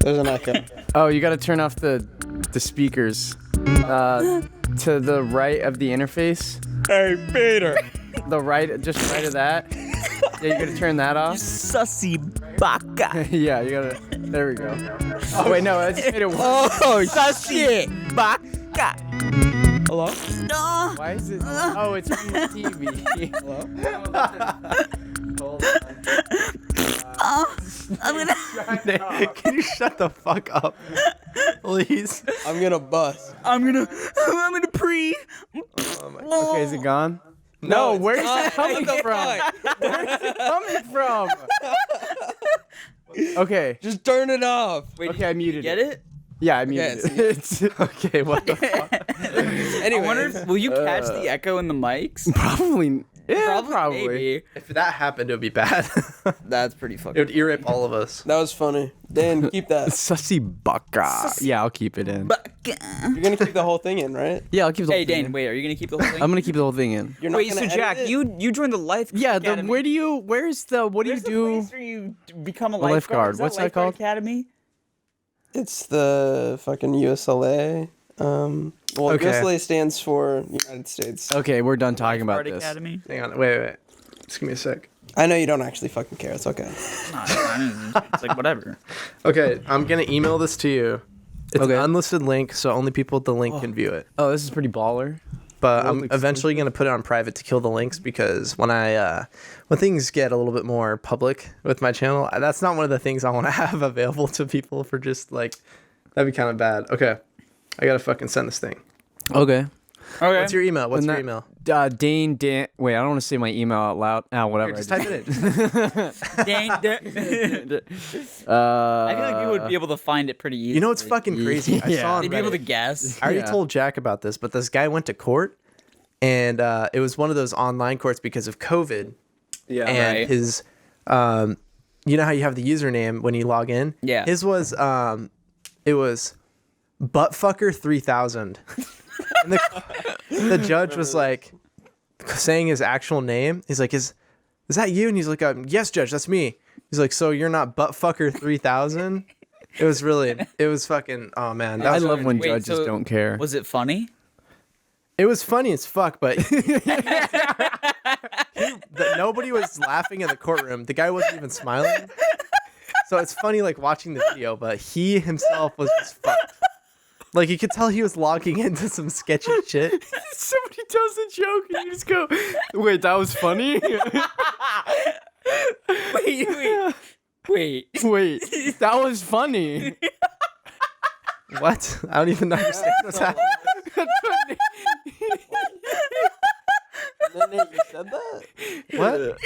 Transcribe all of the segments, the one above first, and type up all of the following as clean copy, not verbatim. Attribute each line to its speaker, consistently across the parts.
Speaker 1: There's an echo.
Speaker 2: Oh, you gotta turn off the speakers. To the right of the interface.
Speaker 1: Hey, Peter.
Speaker 2: The right, just right of that. Yeah, you gotta turn that off.
Speaker 3: Sussy baka.
Speaker 2: Yeah, you gotta. There we go. Oh wait, no, I just made it worse.
Speaker 3: Oh, sussy baka.
Speaker 1: Hello?
Speaker 3: No.
Speaker 2: Why is it? Oh, it's from the TV.
Speaker 1: Hello?
Speaker 2: Hold on.
Speaker 3: I'm gonna.
Speaker 4: Can you shut the fuck up, please?
Speaker 1: I'm gonna bust.
Speaker 3: I'm gonna pre.
Speaker 2: Okay, is it gone? No, where's it coming from? Where's it coming from? Okay.
Speaker 1: Just turn it off.
Speaker 3: Wait,
Speaker 2: Okay, I muted
Speaker 3: get
Speaker 2: it.
Speaker 3: it?
Speaker 2: Yeah, I muted
Speaker 1: Okay,
Speaker 2: it. It's
Speaker 4: Okay, what the fuck?
Speaker 1: Anyway,
Speaker 3: I wonder if, will you catch the echo in the mics?
Speaker 2: probably. Yeah, probably.
Speaker 3: Maybe.
Speaker 4: If that happened, it would be bad.
Speaker 3: That's pretty
Speaker 4: It
Speaker 3: fucking.
Speaker 4: would ear rape all of us.
Speaker 1: that was funny. Dan, keep that.
Speaker 2: Sussy baka. Yeah, I'll keep it in.
Speaker 1: You're gonna keep the whole thing in, right?
Speaker 2: Yeah, I'll keep the
Speaker 3: Hey
Speaker 2: whole thing
Speaker 3: Dane,
Speaker 2: in.
Speaker 3: wait, are you gonna keep the whole thing?
Speaker 2: I'm gonna keep the whole thing in.
Speaker 1: You're not
Speaker 3: Wait,
Speaker 1: gonna
Speaker 3: so
Speaker 1: edit
Speaker 3: Jack,
Speaker 1: it?
Speaker 3: you joined the life.
Speaker 2: Yeah,
Speaker 3: academy.
Speaker 2: where's the, what do you
Speaker 3: Where's the
Speaker 2: do?
Speaker 3: place where you become a
Speaker 2: lifeguard.
Speaker 3: lifeguard? Is
Speaker 2: What's that
Speaker 3: Lifeguard
Speaker 2: called?
Speaker 3: Academy.
Speaker 1: It's the fucking USLA. Well,
Speaker 4: Okay.
Speaker 1: USLA stands for United States.
Speaker 2: Okay, we're done talking about
Speaker 3: Lifeguard
Speaker 2: this.
Speaker 3: Academy.
Speaker 4: Hang on, wait. Just give me a sec.
Speaker 1: I know you don't actually fucking care. It's okay.
Speaker 3: It's like whatever.
Speaker 4: Okay, I'm gonna email this to you. It's
Speaker 2: Okay.
Speaker 4: an unlisted link, so only people with the link can view it.
Speaker 2: Oh, this is pretty baller.
Speaker 4: But
Speaker 2: World
Speaker 4: I'm eventually gonna put it on private to kill the links because when things get a little bit more public with my channel, that's not one of the things I want to have available to people for just like that'd be kind of bad. Okay, I gotta fucking send this thing.
Speaker 2: Okay.
Speaker 3: Okay.
Speaker 4: What's your email? What's
Speaker 2: And
Speaker 4: your
Speaker 2: that-
Speaker 4: email?
Speaker 2: Dane. Wait, I don't want to say my email out loud. Whatever.
Speaker 4: Here, just
Speaker 2: I
Speaker 4: type it in.
Speaker 3: Dang,
Speaker 2: just-
Speaker 3: I feel like we would be able to find it pretty easily.
Speaker 4: You know what's fucking crazy? I
Speaker 2: Yeah.
Speaker 4: saw on
Speaker 3: They'd be able to
Speaker 4: Reddit.
Speaker 3: guess.
Speaker 4: I already
Speaker 2: Yeah.
Speaker 4: told Jack about this, but this guy went to court, and it was one of those online courts because of COVID.
Speaker 2: Yeah.
Speaker 4: And
Speaker 3: right.
Speaker 4: his, you know how you have the username when you log in?
Speaker 3: Yeah.
Speaker 4: His was, it was buttfucker3000. And the judge was like saying his actual name. He's like, is that you? And he's like, yes, judge, that's me. He's like, so you're not buttfucker3000? It was fucking, oh man. That
Speaker 2: I
Speaker 4: was
Speaker 2: love when
Speaker 3: Wait,
Speaker 2: judges
Speaker 3: so
Speaker 2: don't care.
Speaker 3: Was it funny?
Speaker 4: It was funny as fuck, but nobody was laughing in the courtroom. The guy wasn't even smiling. So it's funny, like, watching the video, but he himself was just fucked. Like, you could tell he was logging into some sketchy shit.
Speaker 2: Somebody does a joke and you just go, wait, that was funny?
Speaker 3: Wait.
Speaker 2: Wait, that was funny.
Speaker 4: What? I don't even understand what's happening.
Speaker 1: And then you said that?
Speaker 4: What?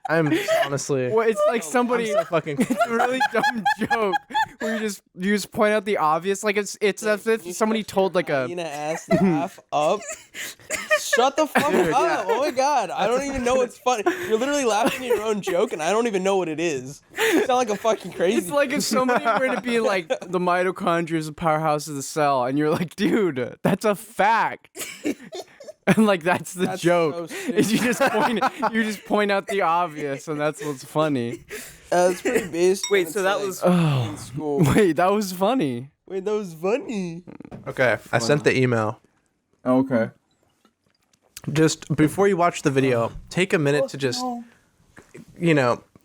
Speaker 4: I'm just honestly...
Speaker 2: Well, it's like somebody.
Speaker 4: I'm so fucking...
Speaker 2: It's a really dumb joke where you just point out the obvious. Like it's as if
Speaker 1: You
Speaker 2: somebody
Speaker 1: shut
Speaker 2: told like a.
Speaker 1: hyena ass laugh up. Shut the fuck
Speaker 4: Dude,
Speaker 1: up!
Speaker 4: yeah.
Speaker 1: Oh my god, I don't even know what's funny. You're literally laughing at your own joke, and I don't even know what it is. You sound like a fucking crazy.
Speaker 2: It's like if somebody were to be like the mitochondria is the powerhouse of the cell, and you're like, dude, that's a fact. And like that's the
Speaker 1: That's
Speaker 2: joke.
Speaker 1: so
Speaker 2: Is you just point out the obvious, and that's what's funny.
Speaker 1: It's pretty based.
Speaker 3: Wait,
Speaker 1: when
Speaker 3: so
Speaker 1: it's
Speaker 3: that
Speaker 1: like
Speaker 3: was-
Speaker 1: in school.
Speaker 2: Wait, that was funny.
Speaker 1: Wait, that was funny.
Speaker 4: Okay, I sent the email.
Speaker 2: Okay.
Speaker 4: Just before you watch the video, take a minute to just,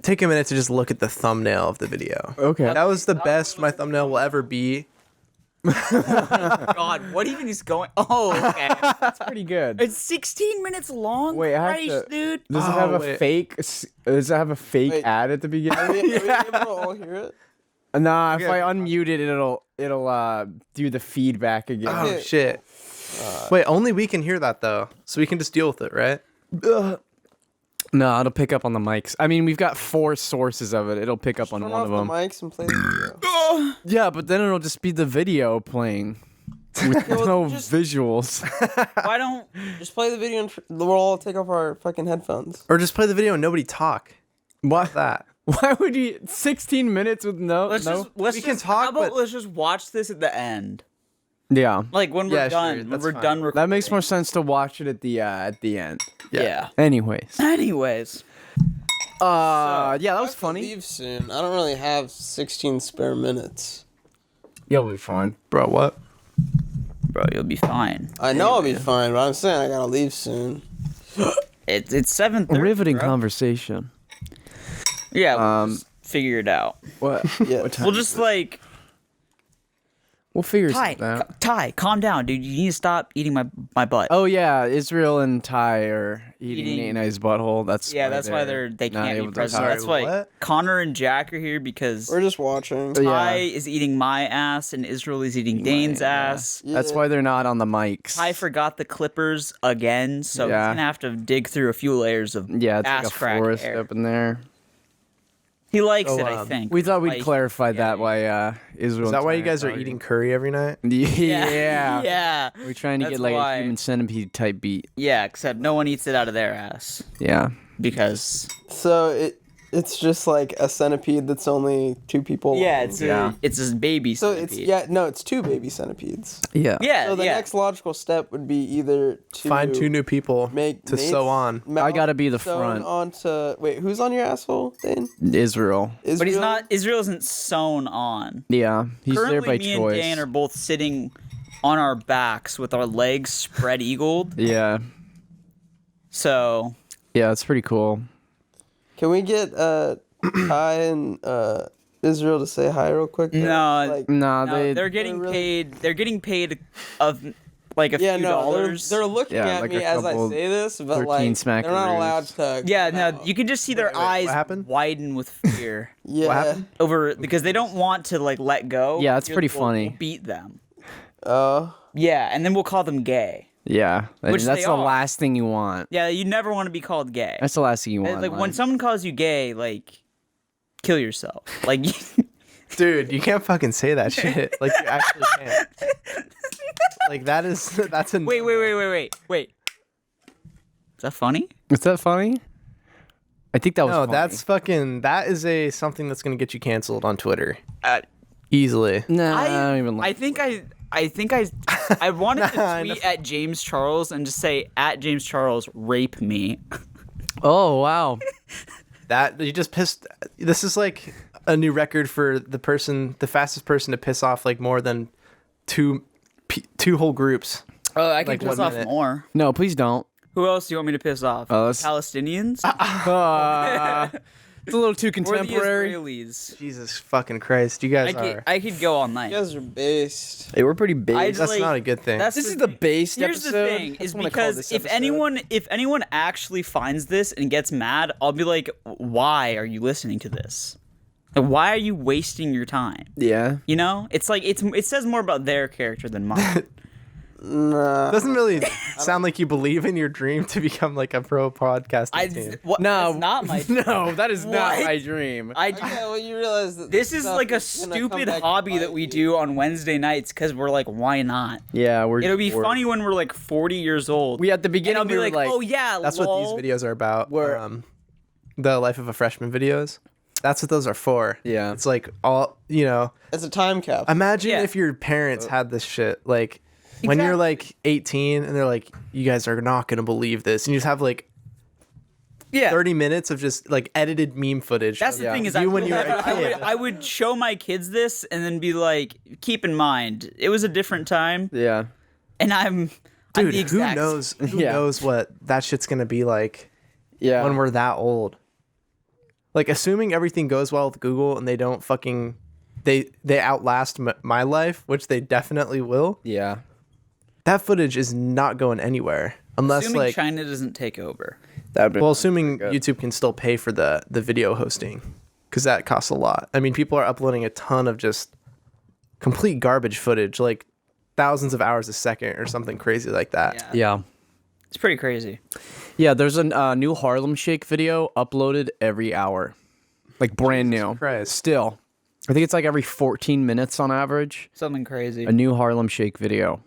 Speaker 4: take a minute to just look at the thumbnail of the video.
Speaker 2: Okay.
Speaker 4: That was the best my thumbnail will ever be.
Speaker 3: God, what even is going? Oh, okay.
Speaker 2: That's pretty good.
Speaker 3: It's 16 minutes long.
Speaker 2: Wait, I have
Speaker 3: Christ,
Speaker 2: to-
Speaker 3: dude.
Speaker 2: Does it have a
Speaker 4: wait.
Speaker 2: fake? Does it have a fake
Speaker 1: Wait.
Speaker 2: ad at the
Speaker 1: Are
Speaker 2: beginning?
Speaker 1: we able to all hear it?
Speaker 2: Nah, if
Speaker 4: Okay.
Speaker 2: I unmute it, it'll do the feedback again.
Speaker 4: Oh
Speaker 1: Okay.
Speaker 4: shit. Wait, only we can hear that though, so we can just deal with it, right?
Speaker 2: No, it'll pick up on the mics. I mean, we've got 4 sources of it. It'll pick up on
Speaker 1: Turn
Speaker 2: one
Speaker 1: off
Speaker 2: of
Speaker 1: the
Speaker 2: them.
Speaker 1: mics and play the video.
Speaker 2: Yeah, but then it'll just be the video playing with
Speaker 1: well,
Speaker 2: no
Speaker 1: just-
Speaker 2: visuals.
Speaker 3: Why don't?
Speaker 1: Just play the video and we'll all take off our fucking headphones.
Speaker 4: Or just play the video and nobody talk.
Speaker 2: What?
Speaker 4: That.
Speaker 2: Why would you 16 minutes with no?
Speaker 3: Let's
Speaker 2: no?
Speaker 3: just let's
Speaker 4: We
Speaker 3: just
Speaker 4: can talk,
Speaker 3: How about
Speaker 4: but-
Speaker 3: let's just watch this at the end,
Speaker 2: Yeah,
Speaker 3: like when we're
Speaker 4: Yeah, sure,
Speaker 3: done. When
Speaker 4: that's
Speaker 3: we're
Speaker 4: fine.
Speaker 3: done recording.
Speaker 2: that makes more sense to watch it at the end.
Speaker 3: Yeah.
Speaker 2: Anyways,
Speaker 3: Anyways,
Speaker 2: Yeah, that
Speaker 1: I
Speaker 2: was
Speaker 1: have to
Speaker 2: funny.
Speaker 1: leave soon. I don't really have 16 spare minutes.
Speaker 2: You'll be fine.
Speaker 4: Bro, what?
Speaker 3: Bro, you'll be fine.
Speaker 1: I know I'll be fine, but I'm saying I gotta leave soon.
Speaker 3: It's 7:30.
Speaker 2: Riveting
Speaker 3: bro.
Speaker 2: conversation.
Speaker 3: Yeah, we'll just figure it out.
Speaker 2: What?
Speaker 1: Yeah.
Speaker 2: What time?
Speaker 3: We'll just like
Speaker 2: We'll figure
Speaker 3: Ty,
Speaker 2: something out.
Speaker 3: Ty, calm down, dude. You need to stop eating my butt.
Speaker 2: Oh yeah, Israel and Ty are eating
Speaker 3: Eating-
Speaker 2: Nate and I's butthole. That's
Speaker 3: yeah, that's why they
Speaker 2: not
Speaker 3: can't
Speaker 2: able
Speaker 3: be
Speaker 2: to
Speaker 3: present.
Speaker 2: talk.
Speaker 3: That's why
Speaker 4: what?
Speaker 3: Connor and Jack are here because
Speaker 1: We're just watching.
Speaker 3: Ty
Speaker 2: Yeah.
Speaker 3: is eating my ass and Israel is eating Dane's
Speaker 2: yeah.
Speaker 3: ass.
Speaker 2: That's
Speaker 1: Yeah.
Speaker 2: why they're not on the mics.
Speaker 3: Ty forgot the clippers again, so
Speaker 2: Yeah.
Speaker 3: he's gonna have to dig through a few layers of
Speaker 2: Yeah, it's
Speaker 3: ass
Speaker 2: like a
Speaker 3: crack
Speaker 2: forest
Speaker 3: hair.
Speaker 2: up in there.
Speaker 3: He likes
Speaker 4: So,
Speaker 3: it, I think.
Speaker 2: We thought we'd
Speaker 3: Like,
Speaker 2: clarify
Speaker 3: yeah,
Speaker 2: that why Israel.
Speaker 4: Is that
Speaker 2: and
Speaker 4: why
Speaker 2: Ty
Speaker 4: you guys are
Speaker 2: talking.
Speaker 4: eating curry every night?
Speaker 2: Yeah.
Speaker 3: yeah.
Speaker 2: We're trying to
Speaker 3: That's
Speaker 2: get like
Speaker 3: why.
Speaker 2: a human centipede type beat.
Speaker 3: Yeah, except no one eats it out of their ass
Speaker 2: Yeah.
Speaker 3: because
Speaker 1: So it's just like a centipede that's only 2 people.
Speaker 3: yeah,
Speaker 1: long.
Speaker 3: it's a baby
Speaker 1: So
Speaker 3: centipede.
Speaker 1: it's 2 baby centipedes.
Speaker 2: Yeah.
Speaker 3: yeah,
Speaker 1: So the
Speaker 3: yeah.
Speaker 1: next logical step would be either to
Speaker 4: Find 2 new people
Speaker 1: make
Speaker 4: to
Speaker 1: Nate's
Speaker 4: sew on.
Speaker 1: mouth
Speaker 2: I gotta be the
Speaker 1: sewn
Speaker 2: front.
Speaker 1: onto wait, who's on your asshole, Dane?
Speaker 2: Israel.
Speaker 1: Israel?
Speaker 3: But he's not. Israel isn't sewn on.
Speaker 2: Yeah. He's
Speaker 3: Currently,
Speaker 2: there by
Speaker 3: me
Speaker 2: choice.
Speaker 3: and Dan are both sitting on our backs with our legs spread eagled.
Speaker 2: Yeah.
Speaker 3: So
Speaker 2: Yeah, it's pretty cool.
Speaker 1: Can we get Ty and Israel to say hi real quick? though?
Speaker 3: No,
Speaker 1: Like,
Speaker 2: Nah,
Speaker 3: no, they're getting
Speaker 1: really-
Speaker 3: paid. They're getting paid of like a
Speaker 1: yeah,
Speaker 3: few
Speaker 1: no,
Speaker 3: dollars.
Speaker 1: they're looking
Speaker 2: Yeah,
Speaker 1: at
Speaker 2: like
Speaker 1: me
Speaker 2: a
Speaker 1: as I
Speaker 2: couple
Speaker 1: say this, but
Speaker 2: 13
Speaker 1: like they're not allowed
Speaker 2: smackaroos.
Speaker 1: to.
Speaker 3: yeah,
Speaker 1: come
Speaker 3: no,
Speaker 1: out.
Speaker 3: you can just see their eyes
Speaker 4: what happened?
Speaker 3: widen with fear
Speaker 1: Yeah.
Speaker 4: happened?
Speaker 3: over because they don't want to like let go.
Speaker 2: Yeah, it's
Speaker 3: You're-
Speaker 2: pretty funny.
Speaker 3: We'll beat them.
Speaker 1: Oh.
Speaker 3: Yeah, and then we'll call them gay.
Speaker 2: Yeah.
Speaker 3: Which
Speaker 2: that's
Speaker 3: they
Speaker 2: the
Speaker 3: are.
Speaker 2: last thing you want.
Speaker 3: Yeah, you never want to be called gay.
Speaker 2: That's the last thing you want.
Speaker 3: Like when someone calls you gay, like kill yourself. Like
Speaker 4: Dude, you can't fucking say that shit. Like you actually can't. Like that's a
Speaker 3: wait. Is that funny?
Speaker 2: Is that funny? I think that was
Speaker 4: No,
Speaker 2: funny.
Speaker 4: that's fucking that is a something that's gonna get you canceled on Twitter.
Speaker 3: Uh,
Speaker 4: Easily.
Speaker 2: Nah, I don't even like
Speaker 3: I think I wanted to
Speaker 4: Nah,
Speaker 3: tweet at James Charles and just say at James Charles rape me.
Speaker 2: Oh, wow.
Speaker 4: That you just pissed. This is like a new record for the fastest person to piss off like more than two whole groups.
Speaker 3: Oh, I can
Speaker 4: Like,
Speaker 3: piss
Speaker 4: 1
Speaker 3: off
Speaker 4: minute.
Speaker 3: more.
Speaker 2: No, please don't.
Speaker 3: Who else do you want me to piss off?
Speaker 2: let's-
Speaker 3: Palestinians
Speaker 2: It's a little too
Speaker 3: or the
Speaker 2: contemporary.
Speaker 3: Israelis?
Speaker 4: Jesus fucking Christ, you guys are.
Speaker 3: I could go all night.
Speaker 1: You guys are based.
Speaker 2: Hey, we're pretty big.
Speaker 3: I just,
Speaker 4: That's
Speaker 3: like,
Speaker 4: not a good thing.
Speaker 3: That's
Speaker 2: This is the based
Speaker 3: Here's
Speaker 2: episode.
Speaker 3: the thing:
Speaker 2: That's
Speaker 3: is
Speaker 2: what I call
Speaker 3: because
Speaker 2: this
Speaker 3: if
Speaker 2: episode.
Speaker 3: anyone actually finds this and gets mad, I'll be like, "Why are you listening to this? Like, why are you wasting your time?"
Speaker 2: Yeah.
Speaker 3: You know, it's like it says more about their character than mine.
Speaker 1: Nah.
Speaker 4: Doesn't really sound like you believe in your dream to become like a pro podcasting team.
Speaker 2: No,
Speaker 3: that's not my.
Speaker 2: No, that is not
Speaker 3: What?
Speaker 2: my dream.
Speaker 1: Okay, well, you realize that
Speaker 3: This is
Speaker 1: stuff
Speaker 3: like a
Speaker 1: gonna come
Speaker 3: stupid
Speaker 1: back to
Speaker 3: hobby that
Speaker 1: bite
Speaker 3: we
Speaker 1: you.
Speaker 3: do on Wednesday nights because we're like, why not?
Speaker 2: Yeah, we're.
Speaker 3: It'll be
Speaker 2: we're-
Speaker 3: funny when we're like 40 years old.
Speaker 2: We at the
Speaker 3: and
Speaker 2: beginning
Speaker 3: I'll be
Speaker 2: we were
Speaker 3: like, oh yeah,
Speaker 4: That's
Speaker 3: lol.
Speaker 4: what these videos are about.
Speaker 2: Where-
Speaker 4: The life of a freshman videos. That's what those are for.
Speaker 2: Yeah.
Speaker 4: It's like all
Speaker 1: It's a time cap.
Speaker 4: Imagine
Speaker 3: Yeah.
Speaker 4: if your parents had this shit. Like when you're like 18 and they're like, you guys are not gonna believe this, and you just have like
Speaker 3: yeah.
Speaker 4: 30 minutes of just like edited meme footage.
Speaker 3: That's
Speaker 4: of
Speaker 3: the thing is,
Speaker 4: you when you were a kid.
Speaker 3: I would show my kids this and then be like, keep in mind, it was a different time,
Speaker 2: Yeah.
Speaker 3: and I'm
Speaker 4: Dude,
Speaker 3: the
Speaker 4: who
Speaker 3: exact
Speaker 4: knows? Who
Speaker 2: Yeah.
Speaker 4: knows what that shit's gonna be like
Speaker 2: Yeah.
Speaker 4: when we're that old? Like, assuming everything goes well with Google and they don't fucking they outlast my life, which they definitely will.
Speaker 2: Yeah.
Speaker 4: That footage is not going anywhere unless
Speaker 3: Assuming
Speaker 4: like
Speaker 3: China doesn't take over.
Speaker 2: That
Speaker 4: well, assuming YouTube can still pay for the video hosting, because that costs a lot. I mean, people are uploading a ton of just complete garbage footage, like thousands of hours a second or something crazy like that.
Speaker 3: Yeah,
Speaker 2: Yeah.
Speaker 3: it's pretty crazy.
Speaker 2: Yeah, there's a new Harlem Shake video uploaded every hour. Like brand new.
Speaker 4: Christ.
Speaker 2: Still. I think it's like every 14 minutes on average.
Speaker 3: Something crazy.
Speaker 2: A new Harlem Shake video.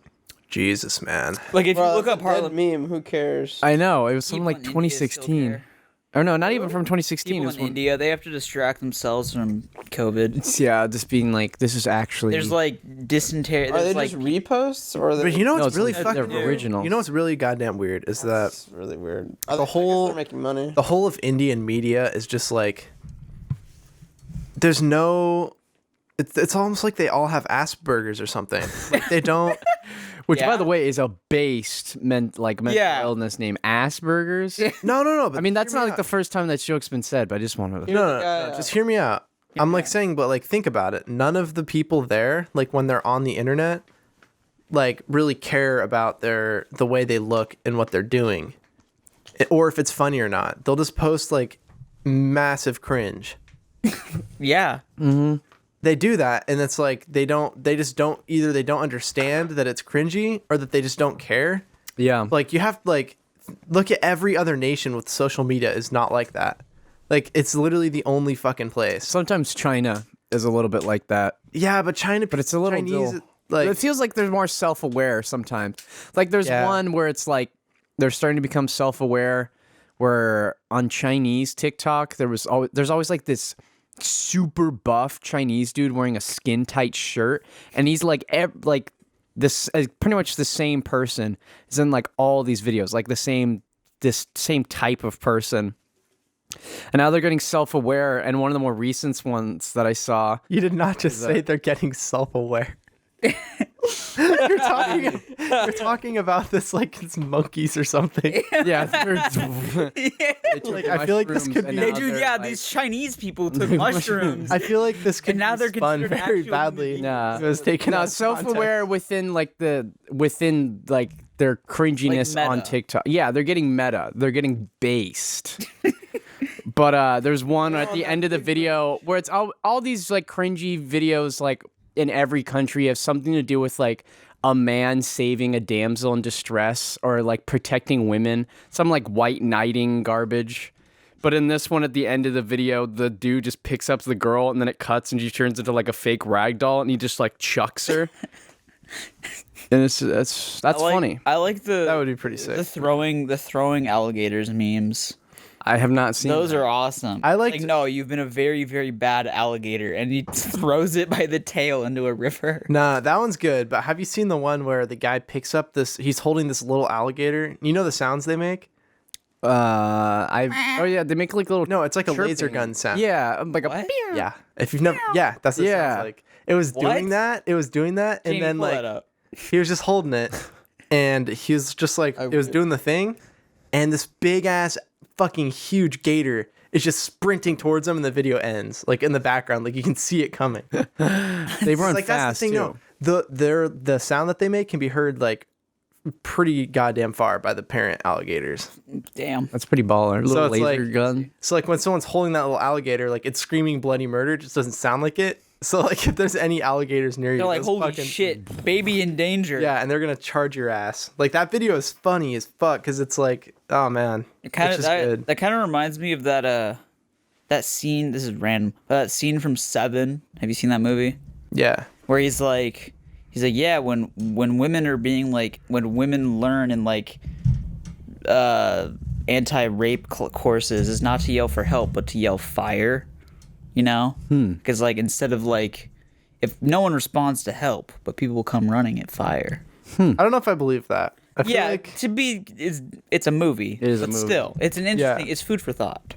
Speaker 4: Jesus, man.
Speaker 3: Like if
Speaker 1: Bro,
Speaker 3: you look
Speaker 1: that's
Speaker 3: up
Speaker 1: a dead
Speaker 3: Harlem,
Speaker 1: meme. Who cares?
Speaker 2: I know. It was something
Speaker 3: people
Speaker 2: like
Speaker 3: in India still
Speaker 2: 2016.
Speaker 3: care.
Speaker 2: Or no, not even from 2016. It
Speaker 3: People
Speaker 2: was
Speaker 3: in
Speaker 2: when,
Speaker 3: India, they have to distract themselves from COVID.
Speaker 2: yeah, just being like, this is actually.
Speaker 3: There's like dysentery.
Speaker 1: Are they
Speaker 3: There's like
Speaker 1: just reposts or? Are they,
Speaker 4: But you know
Speaker 2: No,
Speaker 4: what's
Speaker 2: it's
Speaker 4: really
Speaker 2: like
Speaker 4: fucking
Speaker 2: they're originals.
Speaker 4: You know what's really goddamn weird is that
Speaker 1: That's really weird.
Speaker 4: the whole
Speaker 1: they're making money.
Speaker 4: the whole of Indian media is just like there's no. It's almost like they all have Asperger's or something. Like they don't.
Speaker 2: Which,
Speaker 3: Yeah.
Speaker 2: by the way, is a based mental
Speaker 3: Yeah.
Speaker 2: illness named Asperger's.
Speaker 4: No. But
Speaker 2: I mean, that's
Speaker 4: hear
Speaker 2: not
Speaker 4: me
Speaker 2: like the
Speaker 4: out.
Speaker 2: first time that joke's been said, but I just wanted to.
Speaker 4: No. Just hear me out. I'm like saying, but like think about it. None of the people there, like when they're on the internet, like really care about the way they look and what they're doing, or if it's funny or not. They'll just post like massive cringe.
Speaker 3: yeah.
Speaker 4: They do that, and it's like they just don't either. They don't understand that it's cringy, or that they just don't care.
Speaker 2: Yeah.
Speaker 4: Like you have like look at every other nation with social media is not like that. Like it's literally the only fucking place.
Speaker 2: Sometimes China is a little bit like that.
Speaker 4: Yeah, but
Speaker 2: But it's a little
Speaker 4: Chinese
Speaker 2: dull.
Speaker 4: like
Speaker 2: It feels like they're more self-aware sometimes. Like there's
Speaker 4: Yeah.
Speaker 2: one where it's like they're starting to become self-aware. Where on Chinese TikTok there's always like this super buff Chinese dude wearing a skin tight shirt, and he's like this pretty much the same person is in like all these videos, like this same type of person. And now they're getting self-aware, and one of the more recent ones that I saw.
Speaker 4: you did not just say they're getting self-aware. you're talking about this like it's monkeys or something.
Speaker 2: Yeah,
Speaker 4: Like, I feel like this could be-
Speaker 3: They do. Yeah, these Chinese people took mushrooms.
Speaker 4: I feel like this could
Speaker 3: now
Speaker 4: be
Speaker 3: they're
Speaker 4: spun
Speaker 3: considered
Speaker 4: very
Speaker 3: actual
Speaker 4: badly.
Speaker 3: human
Speaker 2: Nah.
Speaker 4: If it was taken out
Speaker 2: No,
Speaker 4: of
Speaker 2: self-aware
Speaker 4: context.
Speaker 2: within their cringiness
Speaker 3: Like
Speaker 2: on
Speaker 3: meta.
Speaker 2: TikTok. Yeah, they're getting meta. They're getting based. But there's one at the end of the video where it's all these like cringy videos like in every country have something to do with like a man saving a damsel in distress or like protecting women, some like white knighting garbage. But in this one, at the end of the video, the dude just picks up the girl and then it cuts and she turns into like a fake rag doll and he just like chucks her. And that's funny.
Speaker 3: I like
Speaker 4: That would be pretty
Speaker 3: the
Speaker 4: sick.
Speaker 3: throwing alligators memes.
Speaker 2: I have not seen
Speaker 3: Those
Speaker 2: that.
Speaker 3: are awesome.
Speaker 4: I liked-
Speaker 3: like no, you've been a very very bad alligator, and he throws it by the tail into a river.
Speaker 4: Nah, that one's good. But have you seen the one where the guy picks up this? He's holding this little alligator. You know the sounds they make?
Speaker 2: Oh yeah, they make like little
Speaker 4: No, it's like a laser
Speaker 2: chirping.
Speaker 4: gun sound.
Speaker 2: Yeah, like a
Speaker 3: What?
Speaker 4: Yeah. If you've never, yeah, that's what it
Speaker 2: Yeah.
Speaker 4: sounds like. It was doing
Speaker 3: What?
Speaker 4: that. It was doing that, and
Speaker 3: Jamie,
Speaker 4: then
Speaker 3: pull that
Speaker 4: like
Speaker 3: up.
Speaker 4: he was just holding it, and he was just like it was doing the thing, and this big ass fucking huge gator is just sprinting towards him, and the video ends like in the background, like you can see it coming.
Speaker 2: they run
Speaker 4: Like
Speaker 2: fast
Speaker 4: that's the thing.
Speaker 2: too.
Speaker 4: No, the sound that they make can be heard like pretty goddamn far by the parent alligators.
Speaker 3: Damn.
Speaker 2: That's pretty baller. Little
Speaker 4: it's
Speaker 2: laser
Speaker 4: like-
Speaker 2: gun.
Speaker 4: So like when someone's holding that little alligator, like it's screaming bloody murder, it just doesn't sound like it. So like if there's any alligators near you,
Speaker 3: They're like,
Speaker 4: those
Speaker 3: holy
Speaker 4: fucking-
Speaker 3: shit, baby in danger.
Speaker 4: Yeah, and they're gonna charge your ass. Like that video is funny as fuck because it's like, oh man,
Speaker 3: It kind
Speaker 4: it's
Speaker 3: of
Speaker 4: just good.
Speaker 3: that kind of reminds me of that scene. This is random. That scene from Seven. Have you seen that movie?
Speaker 4: Yeah,
Speaker 3: Where he's like, yeah, when women are being like, when women learn in like anti-rape courses is not to yell for help but to yell fire, you know, because like instead of like, if no one responds to help but people will come running at fire.
Speaker 4: I don't know if I believe that. I feel
Speaker 3: Yeah,
Speaker 4: like
Speaker 3: to be it's a movie.
Speaker 2: It is a
Speaker 3: but
Speaker 2: movie.
Speaker 3: still, it's an interesting.
Speaker 4: Yeah.
Speaker 3: It's food for thought.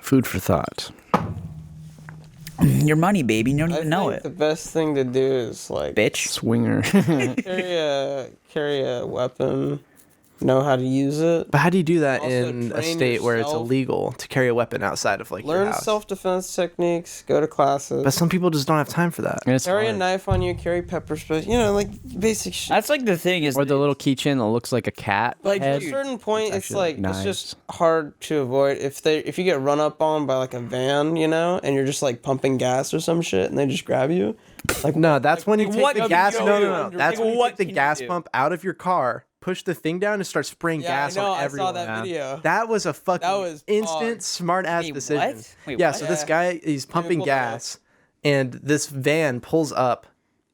Speaker 2: Food for thought.
Speaker 3: Your money, baby. You don't
Speaker 1: I
Speaker 3: even know
Speaker 1: think
Speaker 3: it,
Speaker 1: the best thing to do is like
Speaker 3: bitch.
Speaker 2: Swinger.
Speaker 1: carry a weapon, know how to use it.
Speaker 4: but how do you do that
Speaker 1: Also
Speaker 4: in a
Speaker 1: train
Speaker 4: state where it's
Speaker 1: yourself.
Speaker 4: illegal to carry a weapon outside of like your
Speaker 1: Learn
Speaker 4: house?
Speaker 1: self-defense techniques. Go to classes.
Speaker 4: But some people just don't have time for that.
Speaker 2: It's
Speaker 1: Carry a
Speaker 2: hard.
Speaker 1: knife on you. Carry pepper spray. You know, like basic shit.
Speaker 3: That's like the thing is
Speaker 2: Or the little keychain that looks like a cat.
Speaker 1: Like
Speaker 2: head.
Speaker 1: at a certain point, it's
Speaker 2: actually,
Speaker 1: like
Speaker 2: like,
Speaker 1: it's just hard to avoid. If you get run up on by like a van, you know, and you're just like pumping gas or some shit, and they just grab you. Like
Speaker 4: No, that's when you
Speaker 3: like,
Speaker 4: take
Speaker 3: what
Speaker 4: the
Speaker 3: can
Speaker 4: gas.
Speaker 3: you
Speaker 4: No,
Speaker 3: do?
Speaker 4: no, no. That's
Speaker 3: Like,
Speaker 4: when you
Speaker 3: what
Speaker 4: take the
Speaker 3: can you
Speaker 4: gas
Speaker 3: do?
Speaker 4: pump out of your car, push the thing down, and start spraying
Speaker 1: yeah,
Speaker 4: gas
Speaker 1: I know.
Speaker 4: on
Speaker 1: I
Speaker 4: everyone.
Speaker 1: saw that video.
Speaker 4: That was a fucking
Speaker 1: That was
Speaker 4: instant,
Speaker 1: pog.
Speaker 4: smart ass
Speaker 3: Wait,
Speaker 4: decision.
Speaker 3: what? Wait,
Speaker 4: yeah,
Speaker 3: what?
Speaker 4: so this
Speaker 1: Yeah.
Speaker 4: guy, he's pumping
Speaker 1: pull that up.
Speaker 4: gas, and this van pulls up,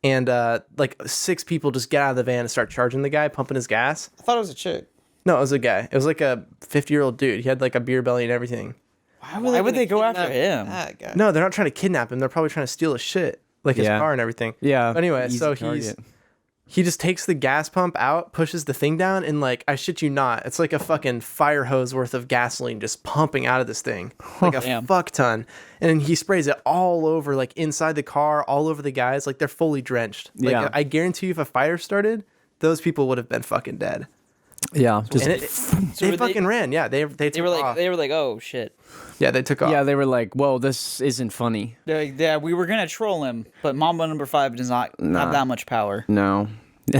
Speaker 4: and like 6 people just get out of the van and start charging the guy, pumping his gas.
Speaker 1: I thought it was a chick.
Speaker 4: No, it was a guy. It was like a 50-year-old dude. He had like a beer belly and everything.
Speaker 3: Why would they go after him?
Speaker 1: That guy.
Speaker 4: No, they're not trying to kidnap him. They're probably trying to steal his shit, like his
Speaker 2: Yeah.
Speaker 4: car and everything.
Speaker 2: Yeah.
Speaker 4: Anyway,
Speaker 2: easy
Speaker 4: so
Speaker 2: target.
Speaker 4: he just takes the gas pump out, pushes the thing down, and like, I shit you not, it's like a fucking fire hose worth of gasoline just pumping out of this thing. Like a
Speaker 3: Damn.
Speaker 4: fuck ton. And then he sprays it all over, like inside the car, all over the guys. Like they're fully drenched. Like
Speaker 2: Yeah.
Speaker 4: I guarantee you if a fire started, those people would have been fucking dead.
Speaker 2: Yeah. Just
Speaker 4: And they
Speaker 3: were
Speaker 4: fucking ran. Yeah, they
Speaker 3: They
Speaker 4: took
Speaker 3: were like,
Speaker 4: off.
Speaker 3: oh shit.
Speaker 4: Yeah, they took off.
Speaker 2: yeah, they were like, "Whoa, this isn't funny."
Speaker 3: They're like, yeah, we were gonna troll him, but Mambo number 5 does not have that much power.
Speaker 2: No.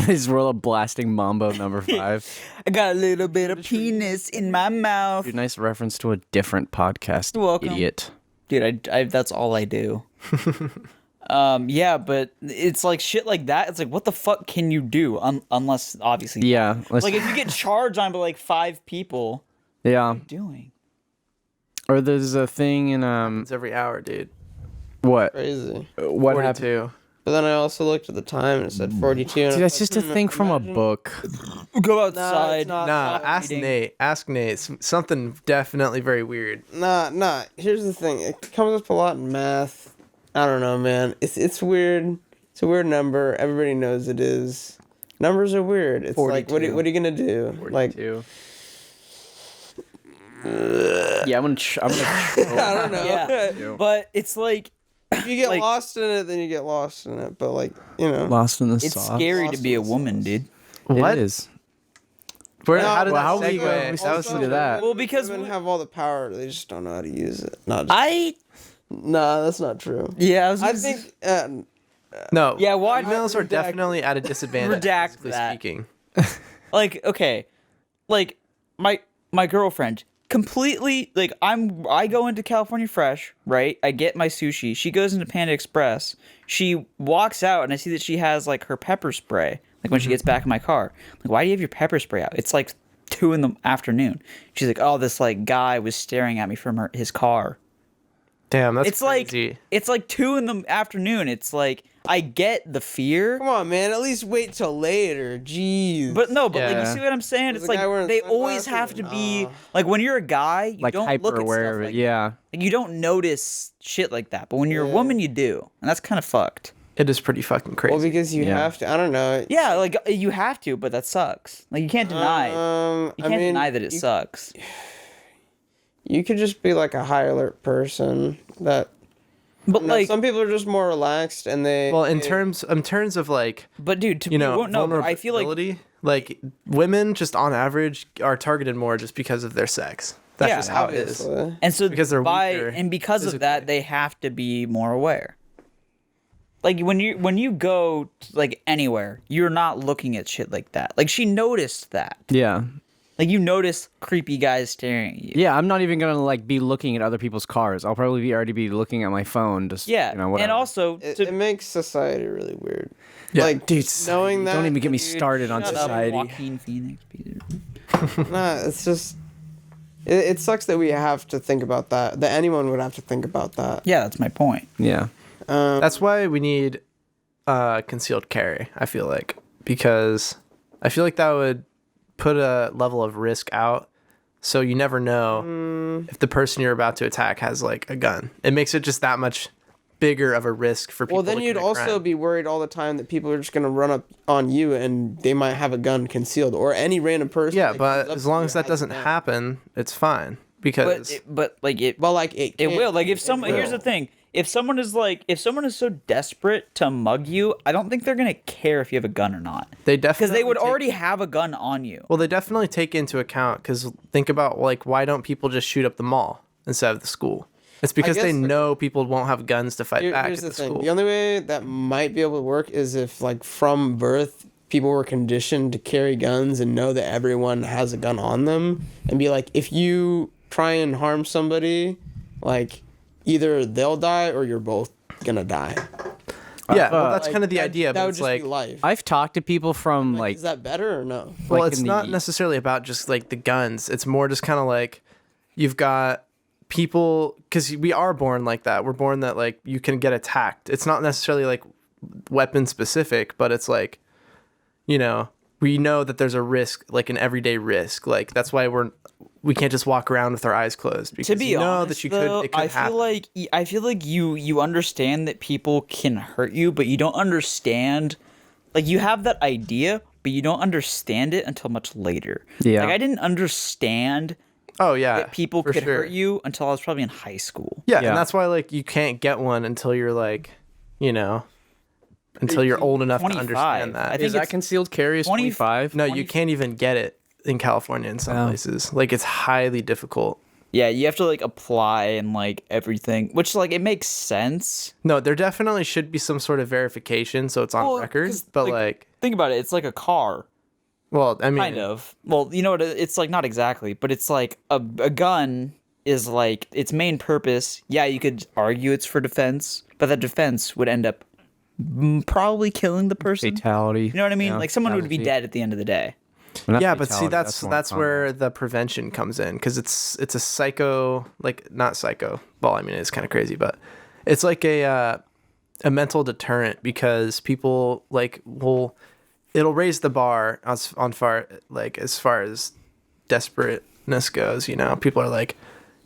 Speaker 2: He's real blasting Mambo number 5.
Speaker 3: I got a little bit of penis in my mouth.
Speaker 2: Dude, nice reference to a different podcast.
Speaker 3: You're welcome.
Speaker 2: Idiot.
Speaker 3: Dude, I that's all I do. Yeah, but it's like shit like that. It's like, what the fuck can you do? Unless, obviously.
Speaker 2: Yeah.
Speaker 3: Like, if you get charged on by like 5 people,
Speaker 2: yeah.
Speaker 3: what are you doing?
Speaker 2: Or there's a thing in
Speaker 4: It's every hour, dude.
Speaker 2: what?
Speaker 1: Crazy.
Speaker 2: What happened?
Speaker 4: 42.
Speaker 1: But then I also looked at the time and it said 42. And
Speaker 2: Dude, that's just a thing from a book.
Speaker 3: Go
Speaker 1: it's
Speaker 3: outside.
Speaker 1: not.
Speaker 4: Nah,
Speaker 3: stop
Speaker 4: ask
Speaker 3: eating.
Speaker 4: Nate. Ask Nate. Something definitely very weird.
Speaker 1: Nah. Here's the thing. It comes up a lot in math. I don't know, man. It's weird. It's a weird number. Everybody knows it is. Numbers are weird. It's like, what
Speaker 3: 42.
Speaker 1: are you gonna do? Like,
Speaker 4: 42.
Speaker 2: Yeah, I'm gonna.
Speaker 1: I don't know.
Speaker 3: Yeah, but it's like,
Speaker 1: If you get
Speaker 3: Like-
Speaker 1: lost in it, then you get lost in it. But like,
Speaker 2: Lost in the
Speaker 3: it's
Speaker 2: sauce.
Speaker 3: scary to
Speaker 1: Lost
Speaker 3: be a
Speaker 1: in the
Speaker 3: woman,
Speaker 1: sauce.
Speaker 3: dude.
Speaker 4: What?
Speaker 2: It is.
Speaker 4: Where,
Speaker 1: No,
Speaker 4: how did
Speaker 1: well,
Speaker 4: that
Speaker 2: how we
Speaker 4: segue?
Speaker 2: go- we
Speaker 4: That was
Speaker 2: listening to that.
Speaker 3: Well, because
Speaker 1: women have all the power, they just don't know how to use it.
Speaker 3: I
Speaker 1: That's not true.
Speaker 3: yeah, I was.
Speaker 1: I
Speaker 3: gonna
Speaker 1: think
Speaker 4: no.
Speaker 3: Yeah, why-
Speaker 4: Females are
Speaker 3: redact-
Speaker 4: definitely at a disadvantage.
Speaker 3: redact
Speaker 4: physically
Speaker 3: that.
Speaker 4: speaking.
Speaker 3: like, okay, like my girlfriend completely, like, I go into California Fresh, right? I get my sushi. She goes into Panda Express. She walks out and I see that she has like her pepper spray. Like when she gets back in my car, like, why do you have your pepper spray out? It's like 2 p.m. She's like, oh, this like guy was staring at me from his car.
Speaker 4: Damn, that's
Speaker 3: It's
Speaker 4: crazy.
Speaker 3: like it's like 2 p.m. It's like, I get the fear,
Speaker 1: come on, man. At least wait till later. Jeez.
Speaker 3: but no, but like, you
Speaker 4: Yeah.
Speaker 3: see what I'm saying?
Speaker 1: Was
Speaker 3: It's
Speaker 1: the guy
Speaker 3: like
Speaker 1: wearing
Speaker 3: they always
Speaker 1: sunglasses?
Speaker 3: have to be
Speaker 1: Nah.
Speaker 3: like, when you're a guy, you
Speaker 2: Like
Speaker 3: don't
Speaker 2: hyper
Speaker 3: look at
Speaker 2: aware
Speaker 3: stuff
Speaker 2: of it.
Speaker 3: like
Speaker 2: Yeah.
Speaker 3: Like, you don't notice shit like that, but when you're a woman, you do, and that's kind of fucked.
Speaker 4: It is pretty fucking crazy.
Speaker 1: well, because you
Speaker 2: Yeah.
Speaker 1: have to. I don't know.
Speaker 3: Yeah, like you have to, but that sucks. Like, you can't deny. You can't deny that it sucks.
Speaker 1: You could just be like a high alert person that.
Speaker 3: But
Speaker 1: No,
Speaker 3: like,
Speaker 1: some people are just more relaxed and they.
Speaker 4: well, in terms of like,
Speaker 3: but dude, to
Speaker 4: you
Speaker 3: be
Speaker 4: know,
Speaker 3: no, but I feel like
Speaker 4: vulnerability, like women just on average are targeted more just because of their sex. That's
Speaker 3: Yeah,
Speaker 4: just how it is.
Speaker 1: obviously.
Speaker 3: and so
Speaker 4: because they're weaker
Speaker 3: because of that, they have to be more aware. Like when you go like anywhere, you're not looking at shit like that. Like, she noticed that.
Speaker 2: Yeah.
Speaker 3: Like, you notice creepy guys staring at you.
Speaker 2: Yeah, I'm not even gonna like be looking at other people's cars. I'll probably already be looking at my phone. Just
Speaker 3: Yeah,
Speaker 2: you know, whatever.
Speaker 3: and also
Speaker 1: It makes society really weird.
Speaker 4: Yeah.
Speaker 1: Like,
Speaker 2: Dude,
Speaker 1: knowing that.
Speaker 2: don't even get me
Speaker 1: dude,
Speaker 2: started on
Speaker 1: shut up.
Speaker 2: society.
Speaker 3: Joaquin Phoenix. Peter.
Speaker 1: Nah, it's just. It sucks that we have to think about that. That anyone would have to think about that.
Speaker 3: Yeah, that's my point.
Speaker 2: Yeah.
Speaker 4: That's why we need concealed carry. I feel like, because I feel like that would put a level of risk out, so you never know if the person you're about to attack has like a gun. It makes it just that much bigger of a risk for people.
Speaker 1: Well, then
Speaker 4: to
Speaker 1: you'd
Speaker 4: commit
Speaker 1: also
Speaker 4: crime.
Speaker 1: be worried all the time that people are just gonna run up on you and they might have a gun concealed, or any random person.
Speaker 4: Yeah,
Speaker 1: that
Speaker 4: but
Speaker 1: comes up
Speaker 4: as
Speaker 1: to
Speaker 4: long
Speaker 1: you
Speaker 4: as that
Speaker 1: has a
Speaker 4: doesn't
Speaker 1: gun.
Speaker 4: happen, it's fine. Because
Speaker 3: But like it
Speaker 1: it
Speaker 3: It
Speaker 1: can.
Speaker 3: will. Like, if
Speaker 1: It
Speaker 3: here's
Speaker 1: will.
Speaker 3: the thing. If someone is so desperate to mug you, I don't think they're going to care if you have a gun or not.
Speaker 4: they
Speaker 3: Because
Speaker 4: definitely
Speaker 3: they would already have a gun on you.
Speaker 4: Well, they definitely take into account, because think about like, why don't people just shoot up the mall instead of the school? It's because they
Speaker 1: guess-
Speaker 4: know people won't have guns to fight back
Speaker 1: Here's
Speaker 4: at
Speaker 1: the
Speaker 4: the
Speaker 1: thing.
Speaker 4: school.
Speaker 1: The only way that might be able to work is if, like, from birth, people were conditioned to carry guns and know that everyone has a gun on them, and be like, if you try and harm somebody, like, either they'll die or you're both gonna die.
Speaker 4: Yeah, well, that's
Speaker 1: Like,
Speaker 4: kind of the
Speaker 1: that-
Speaker 4: idea.
Speaker 1: That
Speaker 4: But
Speaker 1: would
Speaker 4: it's
Speaker 1: just
Speaker 4: like,
Speaker 1: be life.
Speaker 2: I've talked to people from like
Speaker 1: Is that better or no?
Speaker 4: well,
Speaker 2: like
Speaker 4: it's
Speaker 2: in
Speaker 4: not
Speaker 2: the-
Speaker 4: necessarily about just like the guns. It's more just kind of like, you've got people, because we are born like that. We're born that like you can get attacked. It's not necessarily like weapon specific, but it's like, you know, we know that there's a risk, like an everyday risk. Like that's why we can't just walk around with our eyes closed because
Speaker 3: To be
Speaker 4: you know
Speaker 3: honest,
Speaker 4: that
Speaker 3: though,
Speaker 4: it could happen.
Speaker 3: I feel like you understand that people can hurt you, but you don't understand. Like you have that idea, but you don't understand it until much later.
Speaker 2: Yeah.
Speaker 3: Like I didn't understand
Speaker 4: Oh yeah,
Speaker 3: that people
Speaker 4: for
Speaker 3: could
Speaker 4: sure.
Speaker 3: hurt you until I was probably in high school.
Speaker 4: Yeah,
Speaker 2: Yeah.
Speaker 4: and that's why like you can't get one until you're like, you know, until you're old enough to
Speaker 3: 25.
Speaker 4: understand that.
Speaker 3: I think
Speaker 2: Is that
Speaker 3: it's
Speaker 2: concealed carry is
Speaker 3: 20
Speaker 2: 25?
Speaker 4: No, you can't even get it in California in some places. Like it's highly difficult.
Speaker 3: Yeah, you have to like apply and like everything, which like it makes sense.
Speaker 4: No, there definitely should be some sort of verification so it's on
Speaker 3: Well,
Speaker 4: record.
Speaker 3: 'cause,
Speaker 4: But
Speaker 3: like,
Speaker 4: like,
Speaker 3: Think about it. It's like a car,
Speaker 4: well, I mean,
Speaker 3: kind of. Well, you know what? It's like not exactly, but it's like a gun is like its main purpose. Yeah, you could argue it's for defense, but that defense would end up probably killing the person.
Speaker 2: Fatality.
Speaker 3: You know what I mean?
Speaker 2: Yeah,
Speaker 3: like someone would be
Speaker 2: casualty.
Speaker 3: dead at the end of the day.
Speaker 2: Well, not
Speaker 4: yeah, but see,
Speaker 2: fatality, more
Speaker 4: that's
Speaker 2: common.
Speaker 4: where the prevention comes in because it's a psycho, like not psycho. Well, I mean, it's kind of crazy, but it's like a mental deterrent because people like it'll raise the bar as far as desperateness goes. You know, people are like,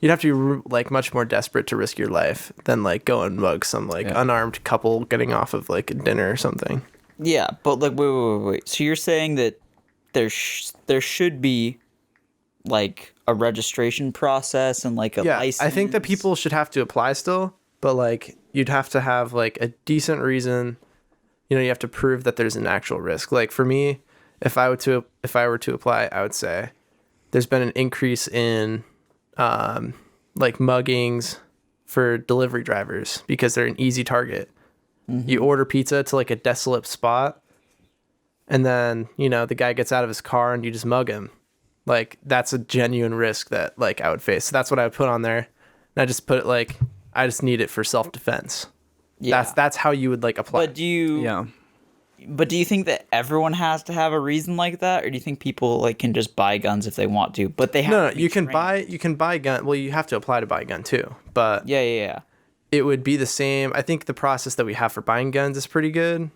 Speaker 4: you'd have to be like much more desperate to risk your life than like go and mug some like unarmed couple getting off of like a dinner or something.
Speaker 3: Yeah, but like wait. So you're saying that there should be like a registration process and like a license?
Speaker 4: I think that people should have to apply still, but like you'd have to have like a decent reason. You know, you have to prove that there's an actual risk. Like for me, if I were to apply, I would say there's been an increase in like muggings for delivery drivers because they're an easy target. Mm-hmm. You order pizza to like a desolate spot, and then, you know, the guy gets out of his car and you just mug him. Like, that's a genuine risk that, like, I would face. So that's what I would put on there. And I just put it, like, I just need it for self-defense.
Speaker 3: Yeah.
Speaker 4: That's how you would, like, apply.
Speaker 3: But do you think that everyone has to have a reason like that, or do you think people, like, can just buy guns if they want to? But they have
Speaker 4: No,
Speaker 3: to be
Speaker 4: you can
Speaker 3: trained.
Speaker 4: buy a gun. Well, you have to apply to buy a gun, too. But
Speaker 3: Yeah.
Speaker 4: it would be the same. I think the process that we have for buying guns is pretty good.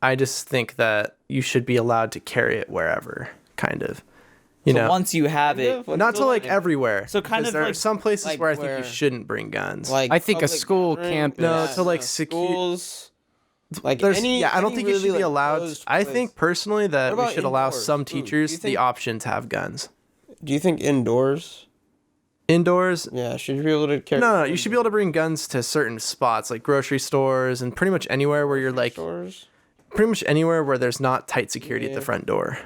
Speaker 4: I just think that you should be allowed to carry it wherever, kind of. You know,
Speaker 3: Once you have it,
Speaker 4: not to like everywhere.
Speaker 3: So kind
Speaker 4: because
Speaker 3: of
Speaker 4: there are
Speaker 3: like-
Speaker 4: some places
Speaker 1: like
Speaker 4: where I think
Speaker 1: where-
Speaker 4: you shouldn't bring guns.
Speaker 1: Like
Speaker 2: I think a
Speaker 1: public
Speaker 2: school
Speaker 1: gathering,
Speaker 2: campus.
Speaker 4: No, to, like,
Speaker 1: schools. Like
Speaker 4: There's,
Speaker 1: any,
Speaker 4: I don't
Speaker 1: any
Speaker 4: think
Speaker 1: really,
Speaker 4: it should be
Speaker 1: like,
Speaker 4: allowed.
Speaker 1: closed
Speaker 4: I
Speaker 1: place.
Speaker 4: think personally that
Speaker 1: What
Speaker 4: we
Speaker 1: about
Speaker 4: should allow
Speaker 1: indoors?
Speaker 4: some
Speaker 1: Ooh, do you
Speaker 4: teachers the
Speaker 1: think-
Speaker 4: option to have guns.
Speaker 1: Do you think indoors?
Speaker 4: Indoors,
Speaker 1: Yeah, should you be able to carry?
Speaker 4: no, you should be able to bring guns to certain spots like grocery stores and pretty much anywhere where you're like,
Speaker 1: Stores.
Speaker 4: pretty much anywhere where there's not tight security at the front door.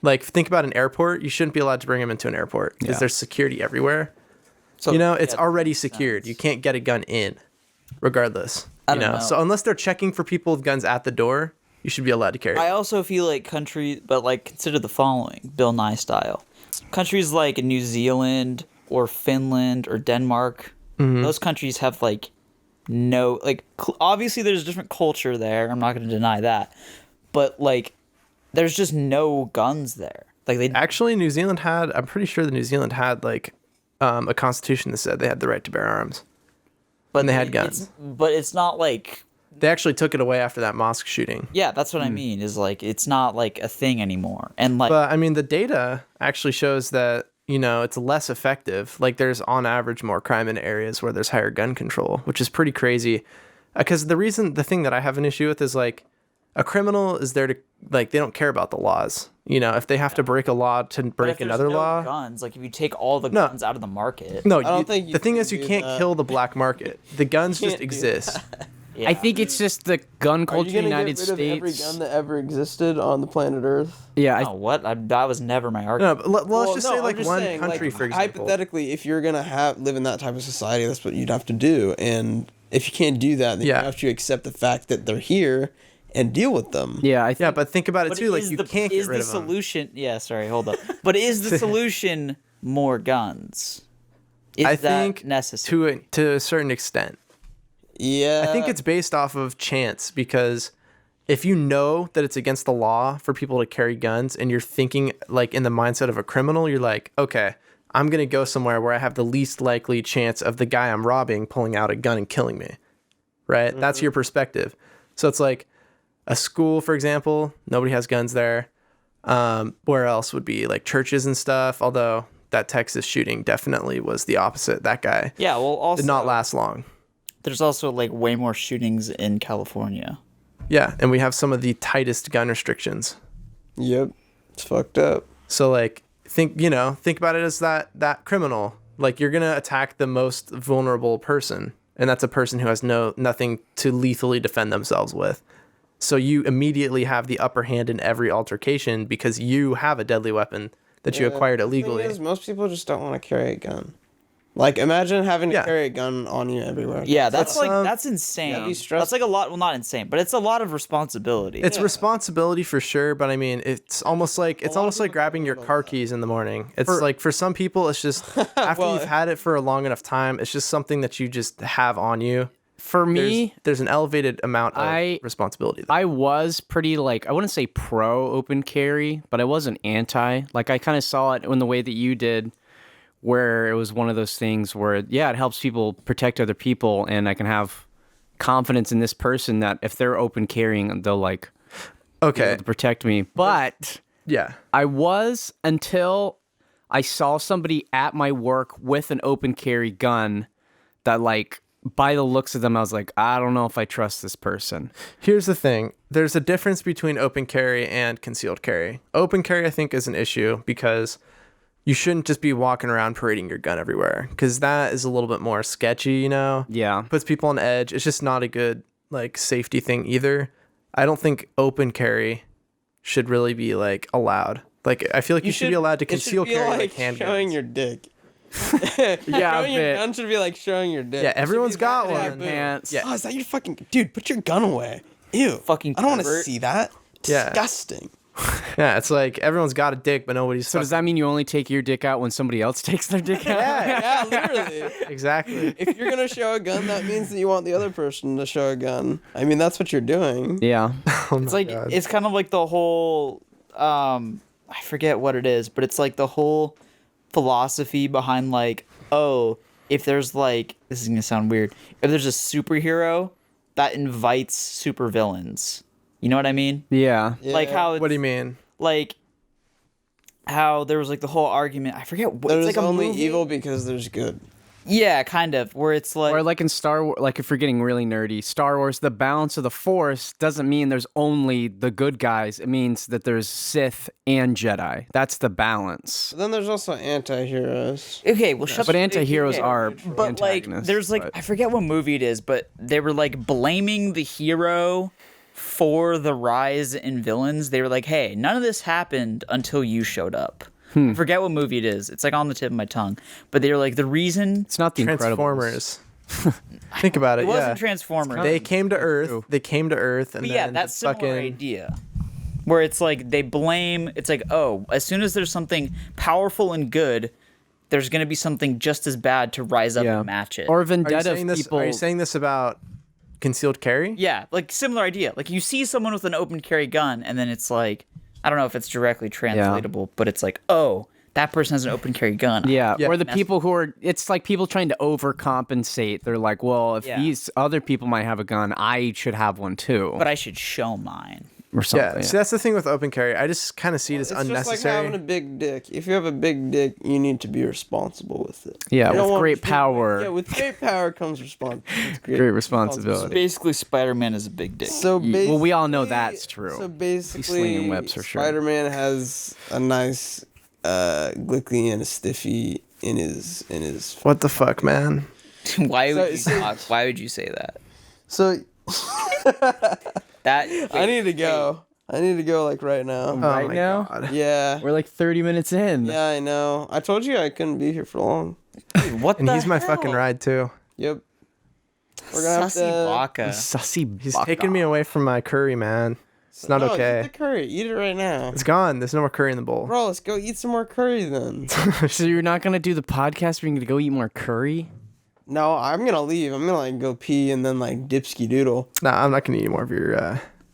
Speaker 4: Like, think about an airport. You shouldn't be allowed to bring them into an airport because there's security everywhere.
Speaker 3: So,
Speaker 4: You know, it's
Speaker 3: yeah,
Speaker 4: already
Speaker 3: makes
Speaker 4: secured.
Speaker 3: sense.
Speaker 4: You can't get a gun in, regardless.
Speaker 3: I
Speaker 4: You
Speaker 3: don't
Speaker 4: know,
Speaker 3: know.
Speaker 4: so unless they're checking for people with guns at the door, you should be allowed to carry.
Speaker 3: I also feel like but like consider the following, Bill Nye style. Countries like New Zealand or Finland or Denmark, those countries have like no, like obviously there's a different culture there. I'm not going to deny that, but like there's just no guns there. Like they
Speaker 4: Actually, New Zealand had. I'm pretty sure that New Zealand had like a constitution that said they had the right to bear arms.
Speaker 3: but
Speaker 4: they had guns.
Speaker 3: But it's not like
Speaker 4: They actually took it away after that mosque shooting.
Speaker 3: yeah, that's what I mean. Is like it's not like a thing anymore. And like
Speaker 4: But I mean, the data actually shows that, you know, it's less effective. Like, there's on average more crime in areas where there's higher gun control, which is pretty crazy. Because the thing that I have an issue with is like, a criminal is there to, like, they don't care about the laws. You know, if they have to break a law to
Speaker 3: but if
Speaker 4: break
Speaker 3: there's
Speaker 4: another
Speaker 3: no
Speaker 4: law.
Speaker 3: guns, like if you take all the
Speaker 4: No.
Speaker 3: guns out of the market,
Speaker 4: No,
Speaker 1: don't think you
Speaker 4: the thing
Speaker 1: can
Speaker 4: is, you
Speaker 1: do
Speaker 4: can't
Speaker 1: that.
Speaker 4: kill the black market. The guns just
Speaker 1: can't do
Speaker 4: exist.
Speaker 3: yeah.
Speaker 2: I think it's just the gun
Speaker 1: Are
Speaker 2: culture
Speaker 1: you
Speaker 2: in the
Speaker 1: gonna
Speaker 2: United
Speaker 1: get rid of every
Speaker 2: States.
Speaker 1: gun that ever existed on the planet Earth?
Speaker 2: Yeah,
Speaker 3: Oh, what? That was never my
Speaker 4: No,
Speaker 3: argument.
Speaker 4: but let's just say
Speaker 1: I'm
Speaker 4: like
Speaker 1: just
Speaker 4: one
Speaker 1: saying,
Speaker 4: country,
Speaker 1: like,
Speaker 4: for example.
Speaker 1: Hypothetically, if you're gonna live in that type of society, that's what you'd have to do. And if you can't do that, then
Speaker 4: Yeah.
Speaker 1: you have to accept the fact that they're here and deal with them.
Speaker 2: yeah, I
Speaker 4: Yeah,
Speaker 2: think
Speaker 4: but think about it
Speaker 3: But
Speaker 4: too. Like,
Speaker 3: is
Speaker 4: you
Speaker 3: the-
Speaker 4: can't
Speaker 3: is
Speaker 4: get rid
Speaker 3: the
Speaker 4: of them.
Speaker 3: solution? Yeah, sorry, hold up. But is the solution more guns? Is
Speaker 4: I
Speaker 3: that
Speaker 4: think
Speaker 3: necessary?
Speaker 4: to a certain extent.
Speaker 1: Yeah.
Speaker 4: I think it's based off of chance because if you know that it's against the law for people to carry guns and you're thinking like in the mindset of a criminal, you're like, okay, I'm going to go somewhere where I have the least likely chance of the guy I'm robbing pulling out a gun and killing me. Right? That's your perspective. So it's like a school, for example, nobody has guns there. Where else would be like churches and stuff? Although that Texas shooting definitely was the opposite. That guy
Speaker 3: Yeah, well, also
Speaker 4: did not last long.
Speaker 3: there's also like way more shootings in California.
Speaker 4: Yeah, and we have some of the tightest gun restrictions.
Speaker 1: Yep. It's fucked up.
Speaker 4: So like think about it as that criminal. Like you're gonna attack the most vulnerable person, and that's a person who has nothing to lethally defend themselves with. So you immediately have the upper hand in every altercation because you have a deadly weapon that you acquired illegally.
Speaker 1: The thing is, most people just don't want to carry a gun. Like, imagine having to carry a gun on you everywhere.
Speaker 3: Yeah, that's that's insane.
Speaker 1: that'd be
Speaker 3: That's like a lot. Well, not insane, but it's a lot of responsibility.
Speaker 4: It's responsibility for sure, but I mean, it's almost like grabbing your car keys in the morning. It's like for some people, it's just after you've had it for a long enough time, it's just something that you just have on you.
Speaker 2: For me,
Speaker 4: there's an elevated amount of responsibility there.
Speaker 2: I was pretty I wouldn't say pro open carry, but I wasn't anti. Like I kind of saw it in the way that you did, where it was one of those things where, it helps people protect other people, and I can have confidence in this person that if they're open carrying, they'll be able to protect me. But I was until I saw somebody at my work with an open carry gun that by the looks of them, I was like, I don't know if I trust this person.
Speaker 4: Here's the thing. There's a difference between open carry and concealed carry. Open carry, I think, is an issue because you shouldn't just be walking around parading your gun everywhere, because that is a little bit more sketchy,
Speaker 2: Yeah.
Speaker 4: Puts people on edge. It's just not a good, safety thing either. I don't think open carry should really be, allowed. I feel like you should be allowed to conceal carry handguns.
Speaker 1: Showing your dick.
Speaker 2: Yeah,
Speaker 1: showing your gun should be like showing your dick.
Speaker 4: Yeah, everyone's got one.
Speaker 2: Pants.
Speaker 1: Yeah. Oh, is that your fucking dude? Put your gun away. Ew.
Speaker 3: Fucking
Speaker 1: I don't want to
Speaker 3: pervert.
Speaker 1: see that.
Speaker 4: Yeah.
Speaker 1: Disgusting.
Speaker 4: Yeah, it's like everyone's got a dick, but nobody's.
Speaker 2: So does that mean you only take your dick out when somebody else takes their dick out?
Speaker 1: Yeah, literally.
Speaker 4: Exactly.
Speaker 1: If you're gonna show a gun, that means that you want the other person to show a gun. I mean, that's what you're doing.
Speaker 2: Yeah.
Speaker 3: It's it's kind of like the whole I forget what it is, but it's like the whole philosophy behind if there's this is gonna sound weird, if there's a superhero that invites supervillains. You know what I mean?
Speaker 2: Yeah.
Speaker 3: Like how
Speaker 4: What do you mean?
Speaker 3: like how there was the whole argument. I forget what
Speaker 1: There's
Speaker 3: it's like a
Speaker 1: only
Speaker 3: movie.
Speaker 1: evil because there's good.
Speaker 3: Yeah, kind of. Where it's
Speaker 2: Or in Star Wars, if you're getting really nerdy, Star Wars, the balance of the Force doesn't mean there's only the good guys. It means that there's Sith and Jedi. That's the balance.
Speaker 1: But then there's also anti-heroes.
Speaker 3: okay, well, shut.
Speaker 2: But anti-heroes
Speaker 3: okay.
Speaker 2: are
Speaker 3: But
Speaker 2: antagonists.
Speaker 3: there's I forget what movie it is, but they were blaming the hero for the rise in villains. They were like, "Hey, none of this happened until you showed up." I forget what movie it is. It's on the tip of my tongue. But they were the reason
Speaker 2: It's not the Incredibles.
Speaker 4: Transformers. Think about it.
Speaker 3: it wasn't Transformers.
Speaker 4: They came to Earth. They came to Earth, and
Speaker 3: But yeah,
Speaker 4: then
Speaker 3: that's
Speaker 4: the
Speaker 3: similar idea. Where it's they blame. It's oh, as soon as there's something powerful and good, there's gonna be something just as bad to rise up and match it.
Speaker 2: Or
Speaker 4: Are you
Speaker 2: vendetta
Speaker 4: saying this?
Speaker 2: people.
Speaker 4: Are you saying this about concealed carry?
Speaker 3: yeah, similar idea. You see someone with an open carry gun, and then it's I don't know if it's directly translatable, but it's oh, that person has an open carry gun.
Speaker 2: Yeah,
Speaker 4: Yeah.
Speaker 2: or the people who are, it's people trying to overcompensate. They're well, if these other people might have a gun, I should have one too.
Speaker 3: But I should show mine.
Speaker 2: Or something.
Speaker 4: Yeah. See, that's the thing with open carry. I just kind of see it as
Speaker 1: It's just like
Speaker 4: unnecessary.
Speaker 1: having a big dick. If you have a big dick, you need to be responsible with it.
Speaker 2: Yeah,
Speaker 1: You don't
Speaker 2: with
Speaker 1: want
Speaker 2: great
Speaker 1: to-
Speaker 2: power.
Speaker 1: Yeah, with great power comes responsibility.
Speaker 2: Great responsibility.
Speaker 3: Basically, Spider-Man is a big dick.
Speaker 1: So basically,
Speaker 2: Well, we all know that's true.
Speaker 1: So
Speaker 2: He's
Speaker 1: basically,
Speaker 2: slinging webs for sure.
Speaker 1: Spider-Man has a nice glickly and a stiffy in his.
Speaker 4: What the fuck, man?
Speaker 3: Why would
Speaker 1: So-
Speaker 3: you talk? Why would you say that?
Speaker 1: So
Speaker 3: That
Speaker 1: I need to go. I need to go right now.
Speaker 4: Oh
Speaker 2: Right
Speaker 4: my
Speaker 2: now?
Speaker 4: God.
Speaker 1: Yeah.
Speaker 2: We're 30 minutes in.
Speaker 1: Yeah, I know. I told you I couldn't be here for long.
Speaker 3: what
Speaker 4: And
Speaker 3: the
Speaker 4: he's my
Speaker 3: hell?
Speaker 4: fucking ride too.
Speaker 1: Yep. We're gonna have
Speaker 3: Sussy
Speaker 1: to.
Speaker 3: vodka.
Speaker 2: Sussy.
Speaker 4: He's
Speaker 2: baka.
Speaker 4: taking me away from my curry, man. It's not
Speaker 1: No,
Speaker 4: okay.
Speaker 1: Eat the curry. Eat it right now.
Speaker 4: It's gone. There's no more curry in the bowl.
Speaker 1: Bro, let's go eat some more curry then.
Speaker 2: So you're not gonna do the podcast? We're gonna go eat more curry?
Speaker 1: No, I'm gonna leave. I'm gonna go pee and then dipsky doodle.
Speaker 4: Nah, I'm not gonna eat any more of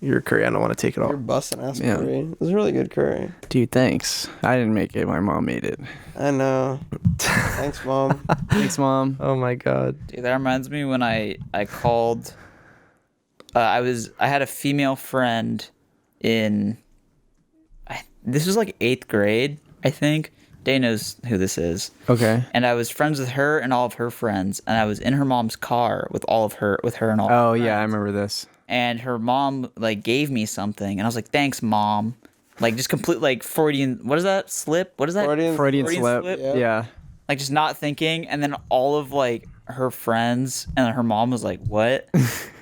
Speaker 4: your curry. I don't want to take it
Speaker 1: You're
Speaker 4: all.
Speaker 1: busting ass
Speaker 2: Yeah.
Speaker 1: curry. It was really good curry.
Speaker 2: Dude, thanks. I didn't make it. My mom made it.
Speaker 1: I know. Thanks, mom.
Speaker 2: Thanks, mom.
Speaker 4: Oh my God.
Speaker 3: Dude, that reminds me when I called. I had a female friend in this was like 8th grade, I think. Day knows who this is.
Speaker 2: Okay.
Speaker 3: And I was friends with her and all of her friends, and I was in her mom's car with her and all.
Speaker 2: Oh
Speaker 3: her
Speaker 2: yeah, I
Speaker 3: friends.
Speaker 2: remember this.
Speaker 3: And her mom like gave me something, and I was like, "Thanks, mom." Like just complete like Freudian. What is that? Slip? What is that?
Speaker 2: Freudian slip.
Speaker 1: slip.
Speaker 2: Yeah.
Speaker 3: Like just not thinking, and then all of like her friends and her mom was like, "What?"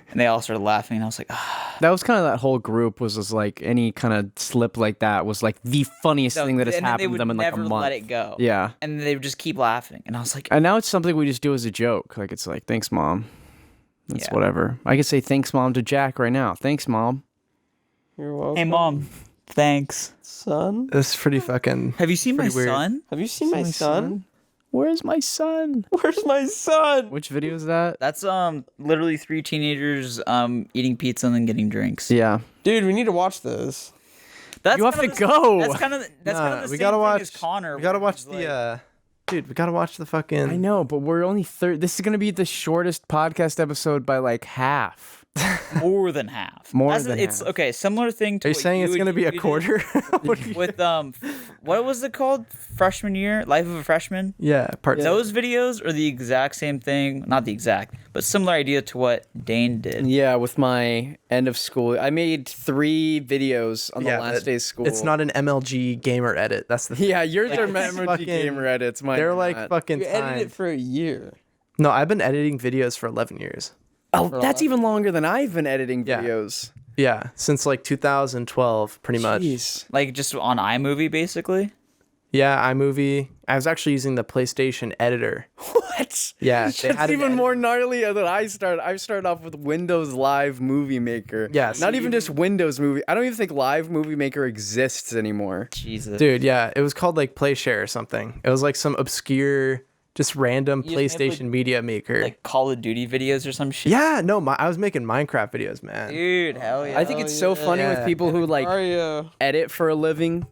Speaker 3: And they all started laughing, and I was like, ah.
Speaker 2: That was kind of that whole group was just like any kind of slip like that was like the funniest thing that has
Speaker 3: And then they
Speaker 2: happened to
Speaker 3: would
Speaker 2: them in like a
Speaker 3: never
Speaker 2: month.
Speaker 3: let it go.
Speaker 2: Yeah.
Speaker 3: And they would just keep laughing, and I was like,
Speaker 2: And now it's something we just do as a joke. Like it's like, thanks, mom. That's
Speaker 3: Yeah.
Speaker 2: whatever. I could say thanks, mom, to Jack right now. Thanks, mom.
Speaker 1: You're welcome.
Speaker 3: "Hey, mom, thanks."
Speaker 1: son.
Speaker 4: That's pretty fucking.
Speaker 3: Have you seen my
Speaker 4: Pretty weird.
Speaker 3: son?
Speaker 1: Have you seen my son?
Speaker 2: Where's my son?
Speaker 1: Where's my son?
Speaker 2: Which video is that?
Speaker 3: That's literally 3 teenagers eating pizza and then getting drinks.
Speaker 2: Yeah.
Speaker 1: Dude, we need to watch this.
Speaker 3: That's
Speaker 2: You have
Speaker 3: kinda
Speaker 2: to go.
Speaker 3: That's kind of the
Speaker 4: we
Speaker 3: same
Speaker 4: gotta
Speaker 3: thing
Speaker 4: watch.
Speaker 3: as Connor.
Speaker 4: We gotta
Speaker 3: where
Speaker 4: watch
Speaker 3: he's
Speaker 4: the.
Speaker 3: like-
Speaker 4: Dude, we gotta watch the fucking.
Speaker 2: I know, but we're only This is gonna be the shortest podcast episode by like half.
Speaker 3: more than half.
Speaker 2: More than
Speaker 3: it's
Speaker 2: half.
Speaker 3: okay. Similar thing to
Speaker 4: Are you
Speaker 3: what
Speaker 4: saying it's
Speaker 3: and
Speaker 4: gonna be a
Speaker 3: you did
Speaker 4: quarter? What do you-
Speaker 3: with what was it called? Freshman year, Life of a Freshman.
Speaker 4: yeah, part.
Speaker 3: Those videos are the exact same thing. Not the exact, but similar idea to what Dane did.
Speaker 2: Yeah, with my end of school, I made 3 videos on the
Speaker 4: Yeah,
Speaker 2: last
Speaker 4: but
Speaker 2: day of school.
Speaker 4: It's not an MLG gamer edit. That's the.
Speaker 2: Yeah, yours are
Speaker 4: it's
Speaker 2: memory
Speaker 4: fucking-
Speaker 2: gamer edits. Mine
Speaker 4: They're
Speaker 2: are
Speaker 4: like
Speaker 2: not.
Speaker 4: fucking.
Speaker 1: You edited
Speaker 4: timed.
Speaker 1: it for a year.
Speaker 4: No, I've been editing videos for 11 years.
Speaker 2: Oh, that's even longer than I've been editing
Speaker 4: Yeah.
Speaker 2: videos.
Speaker 4: Yeah, since like 2012, pretty much.
Speaker 2: Jeez.
Speaker 3: Like just on iMovie, basically.
Speaker 4: Yeah, iMovie. I was actually using the PlayStation editor.
Speaker 2: What?
Speaker 4: Yeah, they
Speaker 2: That's
Speaker 4: had it
Speaker 2: even
Speaker 4: edited.
Speaker 2: more gnarly than I started. I started off with Windows Live Movie Maker.
Speaker 4: Yeah, so
Speaker 2: Not even just Windows Movie. I don't even think Live Movie Maker exists anymore.
Speaker 3: Jesus.
Speaker 4: Dude, yeah, it was called like PlayShare or something. It was like some obscure, just random
Speaker 3: You just made,
Speaker 4: PlayStation
Speaker 3: like-
Speaker 4: media maker.
Speaker 3: Like Call of Duty videos or some shit.
Speaker 4: yeah, no, I was making Minecraft videos, man.
Speaker 3: Dude, hell yeah.
Speaker 2: I think it's so funny with
Speaker 4: Yeah.
Speaker 2: people who like
Speaker 1: Mario.
Speaker 2: edit for a living.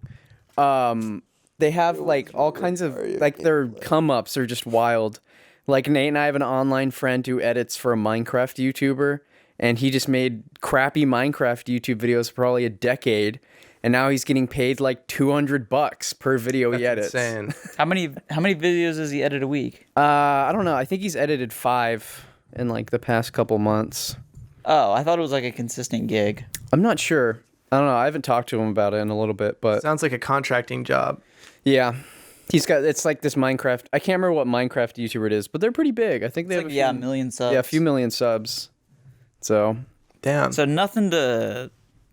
Speaker 2: They have like all kinds of like their come ups are just wild. Like Nate and I have an online friend who edits for a Minecraft YouTuber, and he just made crappy Minecraft YouTube videos for probably a decade, and now he's getting paid like $200 per video he edits.
Speaker 4: Insane.
Speaker 3: How many videos does he edit a week?
Speaker 2: I don't know. I think he's edited 5 in like the past couple months.
Speaker 3: Oh, I thought it was like a consistent gig.
Speaker 2: I'm not sure. I don't know. I haven't talked to him about it in a little bit, but
Speaker 4: Sounds like a contracting job.
Speaker 2: yeah. He's got, it's like this Minecraft. I can't remember what Minecraft YouTuber it is, but they're pretty big. I think they
Speaker 3: It's
Speaker 2: have
Speaker 3: like,
Speaker 2: a
Speaker 3: yeah, a
Speaker 2: few,
Speaker 3: million subs.
Speaker 2: yeah, a few million subs. So
Speaker 4: Damn.
Speaker 3: So nothing to.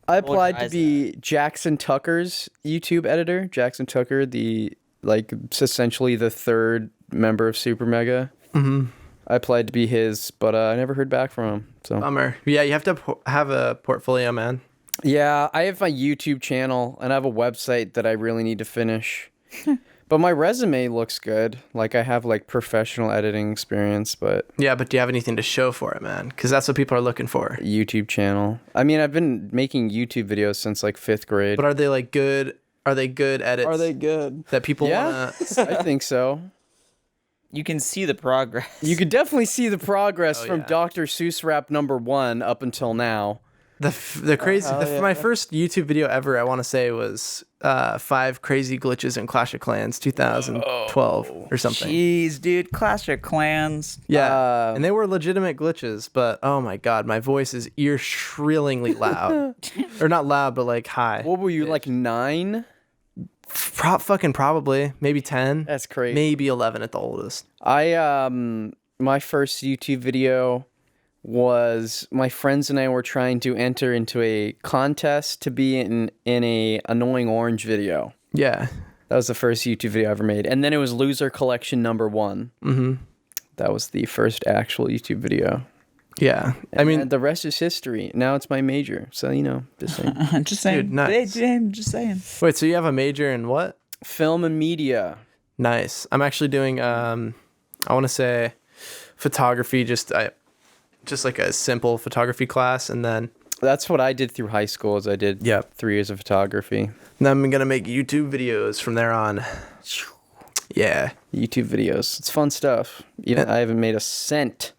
Speaker 2: I applied to
Speaker 3: eyes
Speaker 2: be Jackson Tucker's YouTube editor. Jackson Tucker, it's essentially the 3rd member of Super Mega.
Speaker 4: Mm-hmm.
Speaker 2: I applied to be his, but I never heard back from him. So
Speaker 4: Bummer. Yeah, you have to have a portfolio, man.
Speaker 2: yeah, I have my YouTube channel and I have a website that I really need to finish. But my resume looks good. Like I have like professional editing experience, but
Speaker 4: Yeah, but do you have anything to show for it, man? Because that's what people are looking for.
Speaker 2: YouTube channel. I mean, I've been making YouTube videos since like 5th grade.
Speaker 4: But are they like good? Are they good edits?
Speaker 1: Are they good?
Speaker 4: that people
Speaker 2: Yeah,
Speaker 4: wanna?
Speaker 2: I think so.
Speaker 3: You can see the progress.
Speaker 2: You could definitely see the progress
Speaker 4: Oh,
Speaker 2: from
Speaker 4: yeah.
Speaker 2: Dr. Seuss rap #1 up until now.
Speaker 4: The crazy.
Speaker 1: hell yeah.
Speaker 4: My first YouTube video ever, I want to say, was 5 crazy glitches in Clash of Clans 2012 or something.
Speaker 3: Jeez, dude, Clash of Clans.
Speaker 4: Yeah, and they were legitimate glitches, but oh my god, my voice is ear shrillingly loud, or not loud, but like high.
Speaker 2: What were you, like 9?
Speaker 4: Fucking probably, maybe 10,
Speaker 2: That's crazy.
Speaker 4: maybe 11 at the oldest.
Speaker 2: My first YouTube video was my friends and I were trying to enter into a contest to be in a Annoying Orange video.
Speaker 4: Yeah,
Speaker 2: That was the first YouTube video I ever made. And then it was Loser Collection #1.
Speaker 4: mm-hmm.
Speaker 2: That was the first actual YouTube video.
Speaker 4: Yeah. I mean,
Speaker 2: And the rest is history. Now it's my major. So, just saying.
Speaker 3: Just saying.
Speaker 4: Dude, nice.
Speaker 3: Just saying.
Speaker 4: wait, so you have a major in what?
Speaker 2: Film and media.
Speaker 4: Nice. I'm actually doing I want to say photography, just like a simple photography class, and then
Speaker 2: That's what I did through high school. Is I did 3 years of photography.
Speaker 4: I'm gonna make YouTube videos from there on. Yeah,
Speaker 2: YouTube videos. It's fun stuff. Even I haven't made a cent.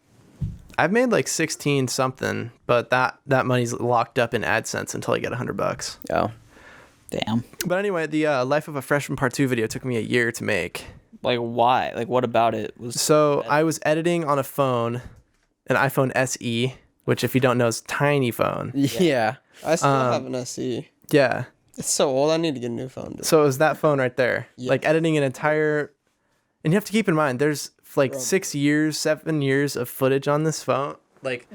Speaker 4: I've made like 16 something, but that money's locked up in AdSense until I get $100.
Speaker 2: Oh.
Speaker 3: Damn.
Speaker 4: But anyway, the Life of a Freshman Part 2 video took me a year to make.
Speaker 3: Like, why? Like, what about it was...
Speaker 4: So I was editing on a phone, an iPhone SE, which if you don't know is tiny phone.
Speaker 2: Yeah.
Speaker 1: I still have an SE.
Speaker 4: Yeah.
Speaker 1: It's so old. I need to get a new phone. Dude.
Speaker 4: So it was that phone right there.
Speaker 1: Yeah.
Speaker 4: Like editing an entire... And you have to keep in mind, there's like 7 years of footage on this phone. Like,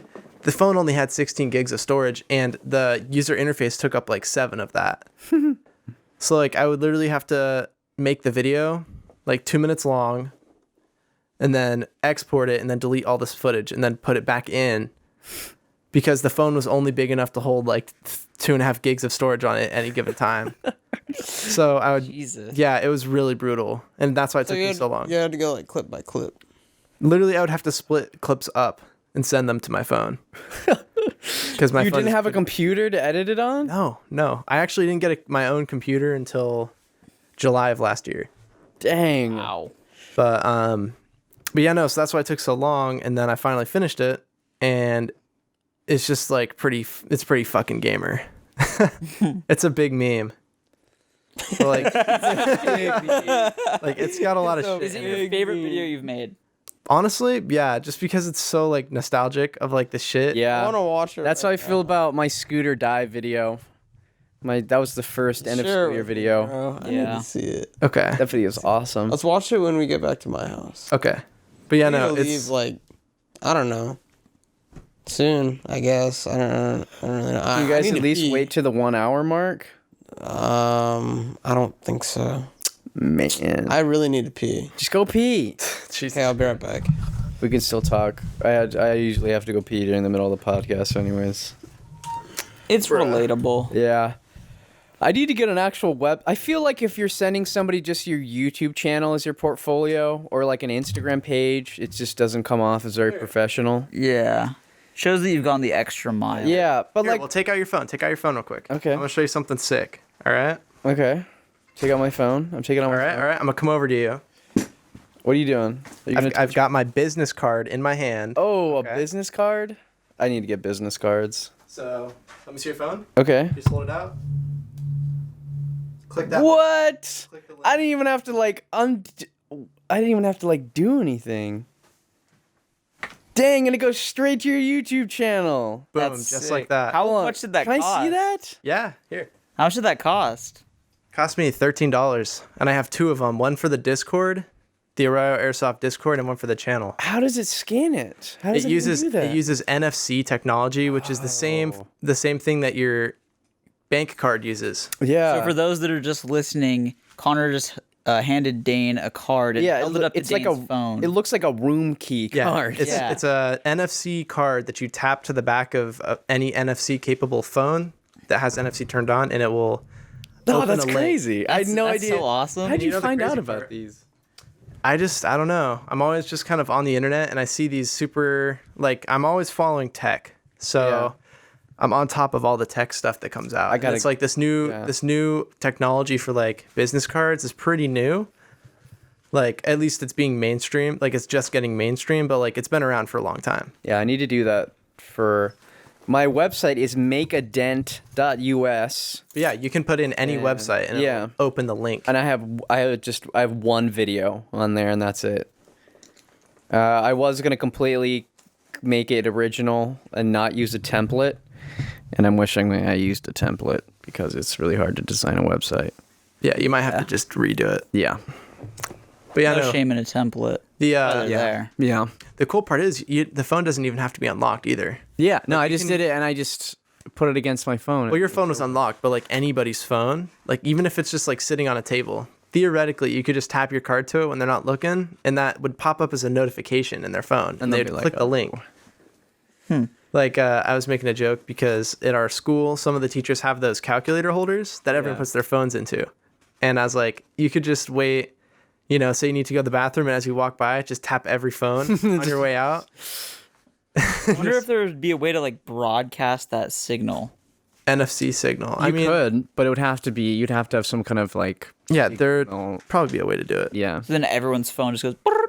Speaker 4: the phone only had 16 gigs of storage, and the user interface took up like 7 of that. So like, I would literally have to make the video like 2 minutes long, and then export it, and then delete all this footage, and then put it back in, because the phone was only big enough to hold like 2.5 gigs of storage on it at any given time. So I would,
Speaker 3: Jesus.
Speaker 4: yeah, it was really brutal, and that's why it took me so long.
Speaker 1: You had to go like clip by clip.
Speaker 4: Literally, I would have to split clips up and send them to my phone. Because my
Speaker 2: You
Speaker 4: phone
Speaker 2: didn't
Speaker 4: is
Speaker 2: have a
Speaker 4: pretty-
Speaker 2: computer to edit it on?
Speaker 4: No. I actually didn't get my own computer until July of last year.
Speaker 2: Dang.
Speaker 3: Wow.
Speaker 4: But yeah, no. So that's why it took so long, and then I finally finished it, and it's just like it's pretty fucking gamer. It's a big meme. But, like, like it's got a lot of shit.
Speaker 3: Is it
Speaker 4: in
Speaker 3: your
Speaker 4: it.
Speaker 3: favorite video you've made?
Speaker 4: Honestly, yeah, just because it's so like nostalgic of like the shit.
Speaker 1: I
Speaker 2: Yeah.
Speaker 1: want to watch it.
Speaker 2: That's how I feel about my scooter dive video. That was the first end of scooter video.
Speaker 1: Bro. I need
Speaker 3: Yeah.
Speaker 1: to see it.
Speaker 4: Okay.
Speaker 2: That video is awesome.
Speaker 1: Let's watch it when we get back to my house.
Speaker 4: Okay. But yeah,
Speaker 1: I'm
Speaker 4: no,
Speaker 1: gonna leave
Speaker 4: it's
Speaker 1: like, I don't know, soon. I guess I don't really know.
Speaker 2: Can you guys at least wait to the 1 hour mark?
Speaker 1: I don't think so.
Speaker 2: Man.
Speaker 1: I really need to pee.
Speaker 2: Just go pee.
Speaker 1: Okay, I'll be right back.
Speaker 2: We can still talk. I usually have to go pee during the middle of the podcast anyways.
Speaker 3: It's relatable.
Speaker 2: Yeah. I need to get an actual web. I feel like if you're sending somebody just your YouTube channel as your portfolio or like an Instagram page, it just doesn't come off as very professional.
Speaker 3: Yeah. Shows that you've gone the extra mile.
Speaker 2: Yeah, but
Speaker 4: Here,
Speaker 2: like,
Speaker 4: well, take out your phone. Take out your phone real quick.
Speaker 2: Okay.
Speaker 4: I'm gonna show you something sick. All right.
Speaker 2: okay, take out my phone. I'm taking out
Speaker 4: All
Speaker 2: my
Speaker 4: right.
Speaker 2: phone.
Speaker 4: All right. I'm gonna come over to you.
Speaker 2: What are you doing? Are you gonna
Speaker 4: I've
Speaker 2: touch-
Speaker 4: got my business card in my hand.
Speaker 2: Oh,
Speaker 4: Okay.
Speaker 2: a business card? I need to get business cards.
Speaker 4: So let me see your phone.
Speaker 2: Okay.
Speaker 4: Just hold it out. Click that.
Speaker 2: What?
Speaker 4: Click the link.
Speaker 2: I didn't even have to like do anything. Dang, and it goes straight to your YouTube channel.
Speaker 4: Boom,
Speaker 3: That's
Speaker 4: just
Speaker 3: sick.
Speaker 4: like that.
Speaker 3: How
Speaker 2: Hold on.
Speaker 3: much did that
Speaker 2: Can
Speaker 3: cost?
Speaker 2: I see that?
Speaker 4: Yeah. Here.
Speaker 3: How much did that cost?
Speaker 4: Cost me $13, and I have 2 of them. One for the Discord, the Arroyo Airsoft Discord, and one for the channel.
Speaker 2: How does it scan it? How does
Speaker 4: It
Speaker 2: it
Speaker 4: uses
Speaker 2: do that?
Speaker 4: it uses NFC technology, which is the same thing that your bank card uses.
Speaker 2: yeah.
Speaker 3: So for those that are just listening, Connor just handed Dane a card and held it up to
Speaker 2: it's like
Speaker 3: Dane's
Speaker 2: a
Speaker 3: phone.
Speaker 2: It looks like a room key card.
Speaker 4: It's
Speaker 3: Yeah.
Speaker 4: it's a NFC card that you tap to the back of any NFC capable phone that has NFC turned on, and it will.
Speaker 2: Oh,
Speaker 4: open
Speaker 2: that's
Speaker 4: a link.
Speaker 2: crazy. I had no
Speaker 3: That's
Speaker 2: idea.
Speaker 3: so awesome.
Speaker 2: How'd you,
Speaker 4: You know the
Speaker 2: find
Speaker 4: crazy
Speaker 2: out about
Speaker 4: part?
Speaker 2: these?
Speaker 4: I don't know. I'm always just kind of on the internet, and I see these super I'm always following tech, so
Speaker 2: Yeah.
Speaker 4: I'm on top of all the tech stuff that comes out.
Speaker 2: gotta-
Speaker 4: It's like this new technology for like business cards is pretty new. Like at least it's being mainstream. Like it's just getting mainstream, but like it's been around for a long time.
Speaker 2: Yeah, I need to do that for. My website is makeadent.us,
Speaker 4: But yeah, you can put in any
Speaker 2: And-
Speaker 4: website and
Speaker 2: yeah.
Speaker 4: it'll open the link.
Speaker 2: and I have one video on there, and that's it. I was gonna completely make it original and not use a template, and I'm wishing I used a template because it's really hard to design a website.
Speaker 4: Yeah, you might have to just redo it.
Speaker 2: Yeah.
Speaker 4: But yeah,
Speaker 3: no
Speaker 4: no.
Speaker 3: shame in a template.
Speaker 4: The
Speaker 3: They're there.
Speaker 2: Yeah.
Speaker 4: the cool part is the phone doesn't even have to be unlocked either.
Speaker 2: Yeah. No, I
Speaker 4: you
Speaker 2: just
Speaker 4: can-
Speaker 2: did it, and I just put it against my phone.
Speaker 4: Well, your phone was unlocked, but like anybody's phone, like even if it's just like sitting on a table, theoretically you could just tap your card to it when they're not looking, and that would pop up as a notification in their phone, and
Speaker 2: they'll
Speaker 4: they'd
Speaker 2: be like,
Speaker 4: click the link. Like I was making a joke because at our school, some of the teachers have those calculator holders that everyone
Speaker 2: Yeah.
Speaker 4: puts their phones into, and I was like, you could just wait. Say you need to go to the bathroom, and as you walk by, just tap every phone on your way out.
Speaker 3: I wonder if there would be a way to like broadcast that signal.
Speaker 4: NFC signal.
Speaker 2: You could, but it would have to be. You'd have to have some kind of like.
Speaker 4: Yeah, there'd
Speaker 2: signal.
Speaker 4: probably be a way to do it.
Speaker 2: Yeah.
Speaker 3: So then everyone's phone just goes "Brrr,"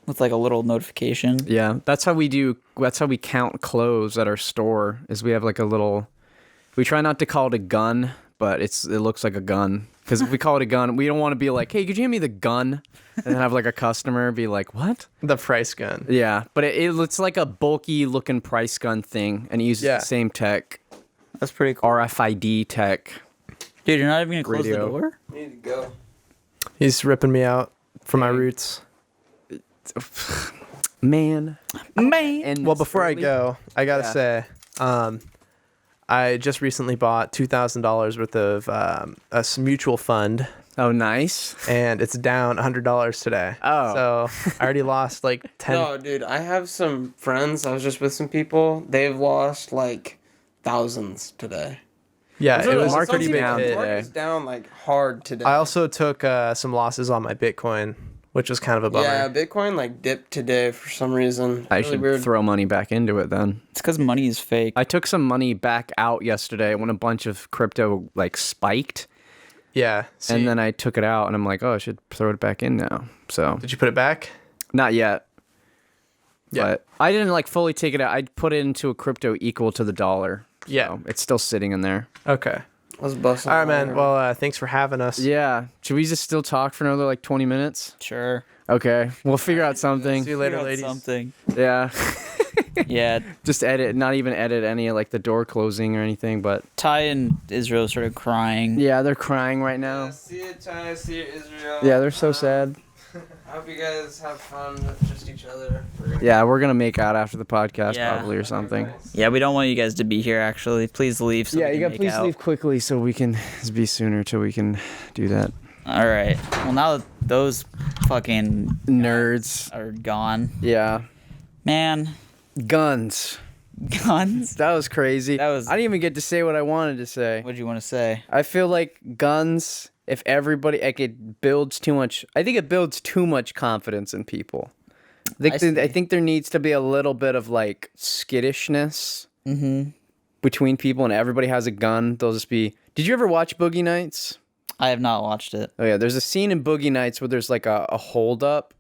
Speaker 3: with like a little notification.
Speaker 2: Yeah. That's how we do. That's how we count clothes at our store. Is we have like a little. We try not to call it a gun, but it looks like a gun. Because if we call it a gun, we don't want to be like, hey, could you hand me the gun? And then have like a customer be like, what?
Speaker 4: The price gun.
Speaker 2: Yeah, but it's like a bulky looking price gun thing, and it uses the same tech.
Speaker 3: That's pretty cool.
Speaker 2: RFID tech.
Speaker 3: Dude, you're not even gonna close the
Speaker 2: Radio.
Speaker 3: door?
Speaker 1: I need to go.
Speaker 4: He's ripping me out for my roots.
Speaker 2: Man. And
Speaker 4: Well, before I
Speaker 2: early-
Speaker 4: go, I gotta say, I just recently bought $2,000 worth of a mutual fund,
Speaker 2: Oh, nice.
Speaker 4: and it's down $100 today.
Speaker 2: Oh.
Speaker 4: So I already lost like 10.
Speaker 1: No, dude, I have some friends. I was just with some people. They've lost like thousands today.
Speaker 4: Yeah,
Speaker 2: Those are
Speaker 4: it
Speaker 2: the
Speaker 4: was a
Speaker 2: market
Speaker 4: pretty big
Speaker 2: down
Speaker 4: hit.
Speaker 2: today.
Speaker 1: Market's down like hard today.
Speaker 4: I also took some losses on my Bitcoin, which was kind of a bummer.
Speaker 1: Yeah, Bitcoin like dipped today for some reason.
Speaker 2: I
Speaker 1: Really
Speaker 2: should
Speaker 1: weird.
Speaker 2: throw money back into it then.
Speaker 3: It's because money is fake.
Speaker 2: I took some money back out yesterday when a bunch of crypto like spiked,
Speaker 4: Yeah.
Speaker 2: and then I took it out and I'm like, oh, I should throw it back in now. So
Speaker 4: Did you put it back?
Speaker 2: not yet.
Speaker 4: Yeah.
Speaker 2: But I didn't like fully take it out. I put it into a crypto equal to the dollar.
Speaker 4: Yeah.
Speaker 2: So it's still sitting in there.
Speaker 4: Okay.
Speaker 1: Let's bust.
Speaker 4: All right, man. Well, thanks for having us.
Speaker 2: Yeah. Should we just still talk for another like 20 minutes?
Speaker 3: Sure.
Speaker 2: Okay. We'll figure out something.
Speaker 4: See you later,
Speaker 3: Figure out
Speaker 4: ladies.
Speaker 3: Something.
Speaker 2: Yeah.
Speaker 3: Yeah.
Speaker 2: Just edit, not even edit any of like the door closing or anything, but
Speaker 3: Ty and Israel started crying.
Speaker 2: yeah, they're crying right now.
Speaker 1: See you, Ty. See you, Israel.
Speaker 2: Yeah, they're so sad.
Speaker 1: I hope you guys have fun with just each other.
Speaker 2: Yeah, we're gonna make out after the podcast
Speaker 3: Yeah.
Speaker 2: probably or something.
Speaker 3: Yeah, we don't want you guys to be here. Actually, please leave. So
Speaker 2: Yeah,
Speaker 3: we
Speaker 2: you
Speaker 3: can
Speaker 2: got
Speaker 3: make
Speaker 2: please
Speaker 3: out.
Speaker 2: leave quickly so we can be sooner till we can do that.
Speaker 3: All right. Well, now that those fucking
Speaker 2: Nerds.
Speaker 3: are gone,
Speaker 2: Yeah.
Speaker 3: man,
Speaker 2: Guns.
Speaker 3: guns.
Speaker 2: That was crazy.
Speaker 3: That was-
Speaker 2: I didn't even get to say what I wanted to say.
Speaker 3: What do you want to say?
Speaker 2: I feel like guns, if everybody, like it builds too much, I think it builds too much confidence in people.
Speaker 3: I see.
Speaker 2: I think there needs to be a little bit of like skittishness between people, and everybody has a gun. They'll just be. Did you ever watch Boogie Nights?
Speaker 3: I have not watched it.
Speaker 2: Oh yeah, there's a scene in Boogie Nights where there's like a hold up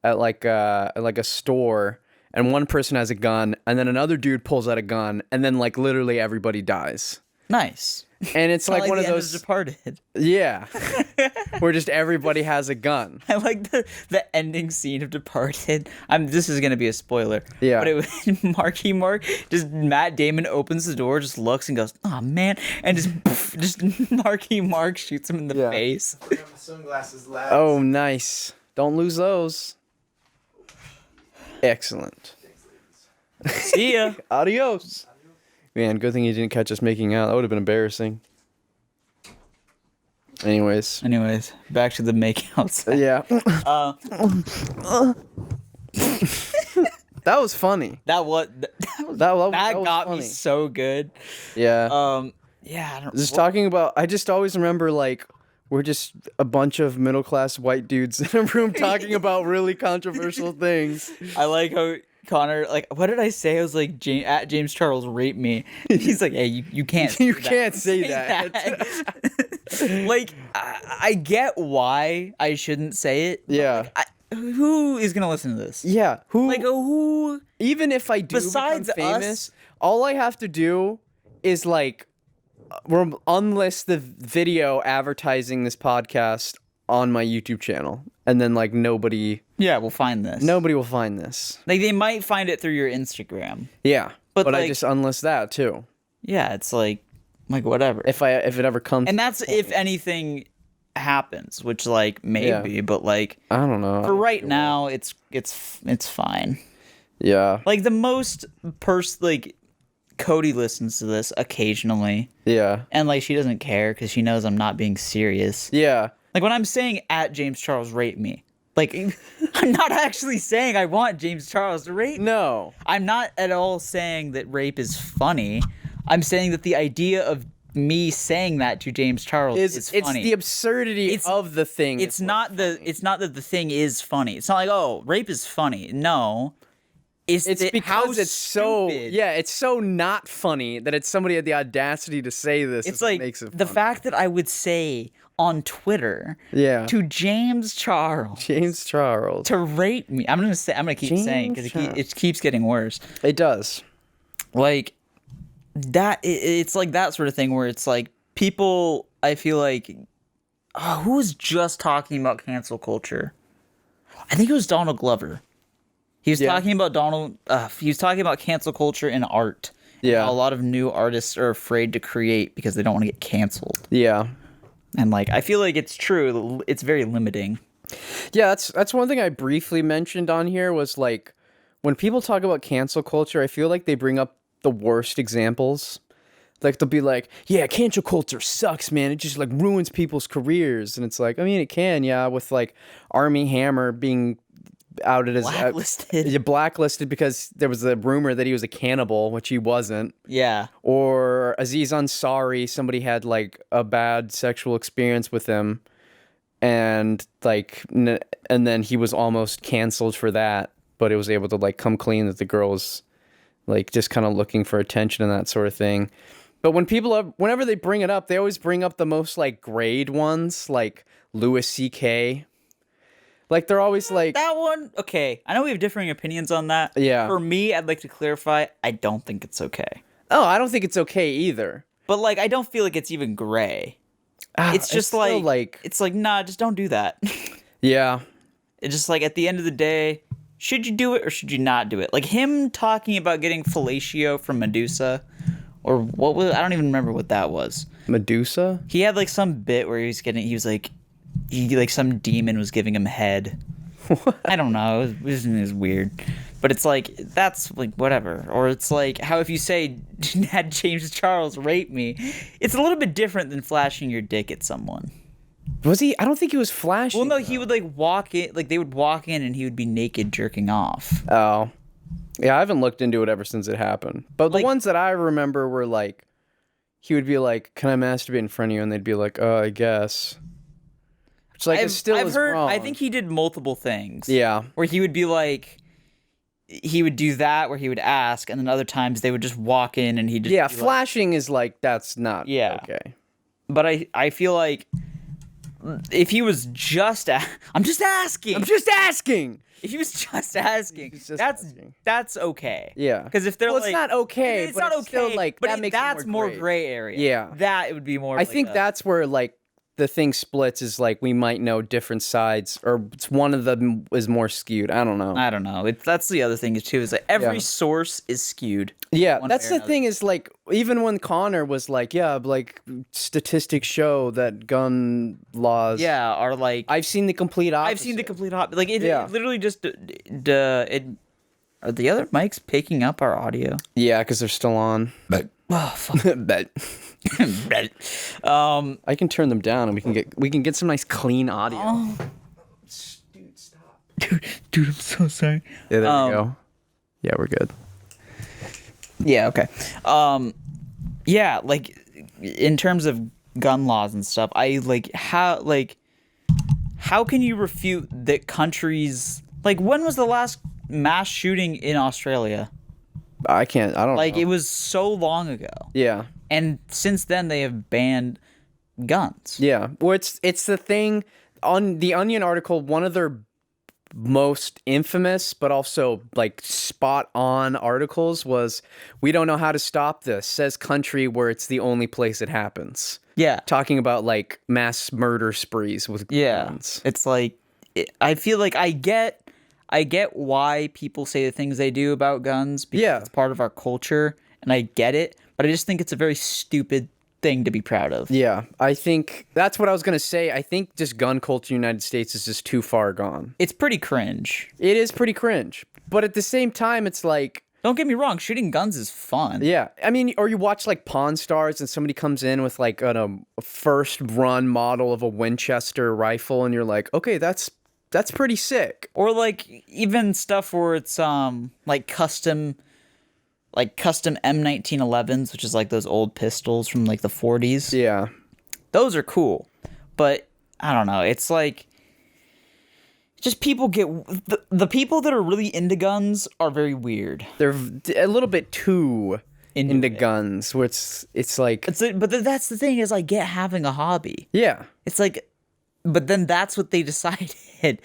Speaker 2: at like a store, and one person has a gun, and then another dude pulls out a gun, and then like literally everybody dies.
Speaker 3: Nice.
Speaker 2: And it's like one of
Speaker 3: the end
Speaker 2: those,
Speaker 3: Departed.
Speaker 2: yeah, where just everybody has a gun.
Speaker 3: I like the ending scene of Departed. This is gonna be a spoiler.
Speaker 2: Yeah.
Speaker 3: But it was Marky Mark. Just Matt Damon opens the door, just looks and goes, "Oh man," and just poof, just Marky Mark shoots him in the
Speaker 2: Yeah.
Speaker 3: face.
Speaker 4: Sunglasses, lads.
Speaker 2: Oh, nice. Don't lose those. Excellent.
Speaker 3: See ya.
Speaker 2: Adios. Man, good thing you didn't catch us making out. That would have been embarrassing. Anyways.
Speaker 3: Anyways, back to the makeouts.
Speaker 2: Yeah.
Speaker 3: Uh,
Speaker 2: That was funny.
Speaker 3: that was
Speaker 2: That was
Speaker 3: got
Speaker 2: funny.
Speaker 3: me so good.
Speaker 2: Yeah.
Speaker 3: Yeah. I don't.
Speaker 2: Just talking about, I just always remember like, we're just a bunch of middle class white dudes in a room talking about really controversial things.
Speaker 3: I like how Connor, like, what did I say? I was like, at James Charles rape me. He's like, hey, you can't.
Speaker 2: You
Speaker 3: say that.
Speaker 2: can't say that.
Speaker 3: Like, I get why I shouldn't say it. but,
Speaker 2: Yeah.
Speaker 3: like, who is gonna listen to this?
Speaker 2: Yeah. Who?
Speaker 3: Like, who?
Speaker 2: Even if I do
Speaker 3: Besides
Speaker 2: become
Speaker 3: us-
Speaker 2: famous, all I have to do is like unlist the video advertising this podcast on my YouTube channel, and then like nobody
Speaker 3: Yeah, we'll find this.
Speaker 2: will find this.
Speaker 3: Like, they might find it through your Instagram.
Speaker 2: Yeah,
Speaker 3: But,
Speaker 2: but I
Speaker 3: like-
Speaker 2: just unlist that too.
Speaker 3: Yeah, it's like whatever.
Speaker 2: If it ever comes,
Speaker 3: And that's if anything happens, which like maybe, but like
Speaker 2: I don't know.
Speaker 3: for right now, it's fine.
Speaker 2: Yeah,
Speaker 3: Like the most like Cody listens to this occasionally,
Speaker 2: yeah,
Speaker 3: and like she doesn't care because she knows I'm not being serious.
Speaker 2: yeah.
Speaker 3: Like when I'm saying at James Charles rape me, like I'm not actually saying I want James Charles to rape me.
Speaker 2: No,
Speaker 3: I'm not at all saying that rape is funny. I'm saying that the idea of me saying that to James Charles is
Speaker 2: it's
Speaker 3: funny.
Speaker 2: the absurdity of the thing.
Speaker 3: It's not that the thing is funny. It's not like, oh, rape is funny. No. It's how
Speaker 2: because it's so
Speaker 3: stupid.
Speaker 2: it's so not funny that it's somebody had the audacity to say this.
Speaker 3: It's
Speaker 2: is what
Speaker 3: like
Speaker 2: makes it
Speaker 3: the
Speaker 2: funny.
Speaker 3: fact that I would say on Twitter
Speaker 2: Yeah.
Speaker 3: to James Charles
Speaker 2: James Charles.
Speaker 3: to rape me. I'm gonna keep saying because
Speaker 2: James
Speaker 3: it keeps getting worse.
Speaker 2: It does.
Speaker 3: Like that, it's like that sort of thing where it's like people, I feel like, who was just talking about cancel culture? I think it was Donald Glover. He was talking about he was talking about cancel culture in art.
Speaker 2: Yeah.
Speaker 3: A lot of new artists are afraid to create because they don't want to get canceled.
Speaker 2: Yeah.
Speaker 3: And like, I feel like it's true. It's very limiting.
Speaker 2: Yeah, that's one thing I briefly mentioned on here was like when people talk about cancel culture, I feel like they bring up the worst examples. Like they'll be like, "Yeah, cancel culture sucks, man. It just like ruins people's careers." And it's like, I mean, it can, yeah, with like Armie Hammer being outed as
Speaker 3: Blacklisted.
Speaker 2: blacklisted because there was a rumor that he was a cannibal, which he wasn't.
Speaker 3: Yeah.
Speaker 2: Or Aziz Ansari, somebody had like a bad sexual experience with him, and like, and then he was almost canceled for that, but it was able to like come clean that the girl was like just kind of looking for attention and that sort of thing. But when whenever they bring it up, they always bring up the most like grade ones, like Louis C.K. Like they're always like
Speaker 3: That one, okay. I know we have differing opinions on that.
Speaker 2: Yeah.
Speaker 3: For me, I'd like to clarify, I don't think it's okay.
Speaker 2: oh, I don't think it's okay either.
Speaker 3: But like, I don't feel like it's even gray. It's just
Speaker 2: still,
Speaker 3: like, it's like, nah, just don't do that.
Speaker 2: Yeah.
Speaker 3: It's just like, at the end of the day, should you do it or should you not do it? Like him talking about getting fellatio from Medusa, or what was, I don't even remember what that was.
Speaker 2: Medusa?
Speaker 3: He had like some bit where some demon was giving him head. I don't know. It was weird. But it's like, that's like whatever. Or it's like how if you say, had James Charles rape me, it's a little bit different than flashing your dick at someone.
Speaker 2: Was he? I don't think he was flashing.
Speaker 3: Well, no, he would like walk in, like they would walk in and he would be naked jerking off.
Speaker 2: Oh. Yeah, I haven't looked into it ever since it happened. But the
Speaker 3: Like-
Speaker 2: ones that I remember were like, he would be like, "Can I masturbate in front of you?" And they'd be like, "Oh, I guess." Which like it still is wrong.
Speaker 3: I think he did multiple things.
Speaker 2: Yeah.
Speaker 3: Where he would be like, he would do that where he would ask, and then other times they would just walk in and he just
Speaker 2: Yeah,
Speaker 3: be
Speaker 2: flashing is like that's not okay.
Speaker 3: like, but I feel like if he was just I'm just asking.
Speaker 2: I'm just asking.
Speaker 3: If he was just asking,
Speaker 2: He's just
Speaker 3: that's
Speaker 2: asking.
Speaker 3: that's okay.
Speaker 2: Yeah.
Speaker 3: Because if they're
Speaker 2: Well,
Speaker 3: like,
Speaker 2: it's not okay,
Speaker 3: it's
Speaker 2: but
Speaker 3: not
Speaker 2: it's still,
Speaker 3: okay,
Speaker 2: like,
Speaker 3: but
Speaker 2: that makes it
Speaker 3: that's
Speaker 2: more
Speaker 3: more gray area.
Speaker 2: Yeah.
Speaker 3: that it would be more.
Speaker 2: I think that's where like the thing splits is like we might know different sides, or it's one of them is more skewed. I don't know.
Speaker 3: I don't know. That's the other thing too. Is like every
Speaker 2: Yeah.
Speaker 3: source is skewed.
Speaker 2: Yeah,
Speaker 3: one
Speaker 2: that's
Speaker 3: way or
Speaker 2: the thing is like even when Connor was like, yeah, like statistics show that gun laws.
Speaker 3: Yeah, are like
Speaker 2: I've seen the complete opposite.
Speaker 3: I've seen the complete opposite. Like it,
Speaker 2: Yeah.
Speaker 3: it literally just it. Are the other mics picking up our audio?
Speaker 2: Yeah, because they're still on. But
Speaker 3: Oh fuck.
Speaker 2: but I can turn them down and we can get some nice clean audio.
Speaker 3: Oh. Dude, I'm so sorry.
Speaker 2: Yeah, there we go. Yeah, we're good.
Speaker 3: Yeah, okay. Yeah, like in terms of gun laws and stuff, I like how can you refute that countries like when was the last mass shooting in Australia?
Speaker 2: I don't
Speaker 3: Like
Speaker 2: know.
Speaker 3: it was so long ago.
Speaker 2: Yeah.
Speaker 3: And since then they have banned guns.
Speaker 2: Yeah. Well, it's the thing on the Onion article, one of their most infamous but also like spot on articles was, "We don't know how to stop this," says country where it's the only place it happens.
Speaker 3: Yeah.
Speaker 2: Talking about like mass murder sprees with guns.
Speaker 3: It's like I feel like I get why people say the things they do about guns because
Speaker 2: Yeah.
Speaker 3: it's part of our culture and I get it, but I just think it's a very stupid thing to be proud of.
Speaker 2: Yeah, I think that's what I was going to say. I think just gun culture in the United States is just too far gone.
Speaker 3: It's pretty cringe.
Speaker 2: It is pretty cringe. But at the same time, it's like,
Speaker 3: Don't get me wrong, shooting guns is fun.
Speaker 2: yeah. I mean, or you watch like Pawn Stars and somebody comes in with like a first run model of a Winchester rifle and you're like, okay, that's pretty sick.
Speaker 3: Or like even stuff where it's like custom M1911s, which is like those old pistols from like the 40s.
Speaker 2: Yeah.
Speaker 3: Those are cool. But I don't know, it's like just people get the people that are really into guns are very weird.
Speaker 2: They're a little bit too into
Speaker 3: it.
Speaker 2: guns, where it's like,
Speaker 3: But that's the thing is I get having a hobby.
Speaker 2: yeah.
Speaker 3: It's like, but then that's what they decided.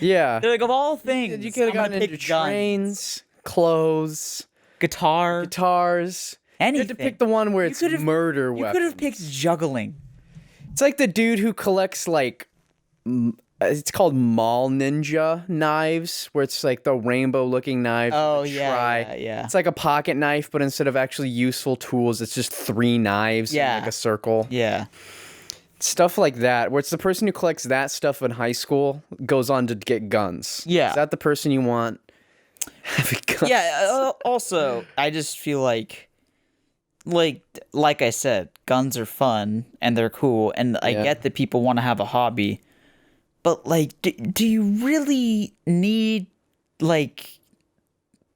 Speaker 2: Yeah.
Speaker 3: They're like, of all things,
Speaker 2: You could have
Speaker 3: I'm
Speaker 2: gotten
Speaker 3: gonna
Speaker 2: into
Speaker 3: pick guns,
Speaker 2: trains, clothes,
Speaker 3: guitar,
Speaker 2: guitars.
Speaker 3: anything.
Speaker 2: You had to pick the one where it's
Speaker 3: could've-
Speaker 2: murder
Speaker 3: You
Speaker 2: weapons.
Speaker 3: could have picked juggling.
Speaker 2: It's like the dude who collects like it's called mall ninja knives, where it's like the rainbow looking knife.
Speaker 3: Oh,
Speaker 2: with a
Speaker 3: yeah,
Speaker 2: tri.
Speaker 3: yeah, yeah.
Speaker 2: It's like a pocket knife, but instead of actually useful tools, it's just 3 knives in like a circle.
Speaker 3: Yeah.
Speaker 2: Stuff like that, where it's the person who collects that stuff in high school goes on to get guns.
Speaker 3: Yeah.
Speaker 2: Is that the person you want having guns?
Speaker 3: Yeah. Also, I just feel like I said, guns are fun and they're cool, and I get that people want to have a hobby, but like, do you really need like,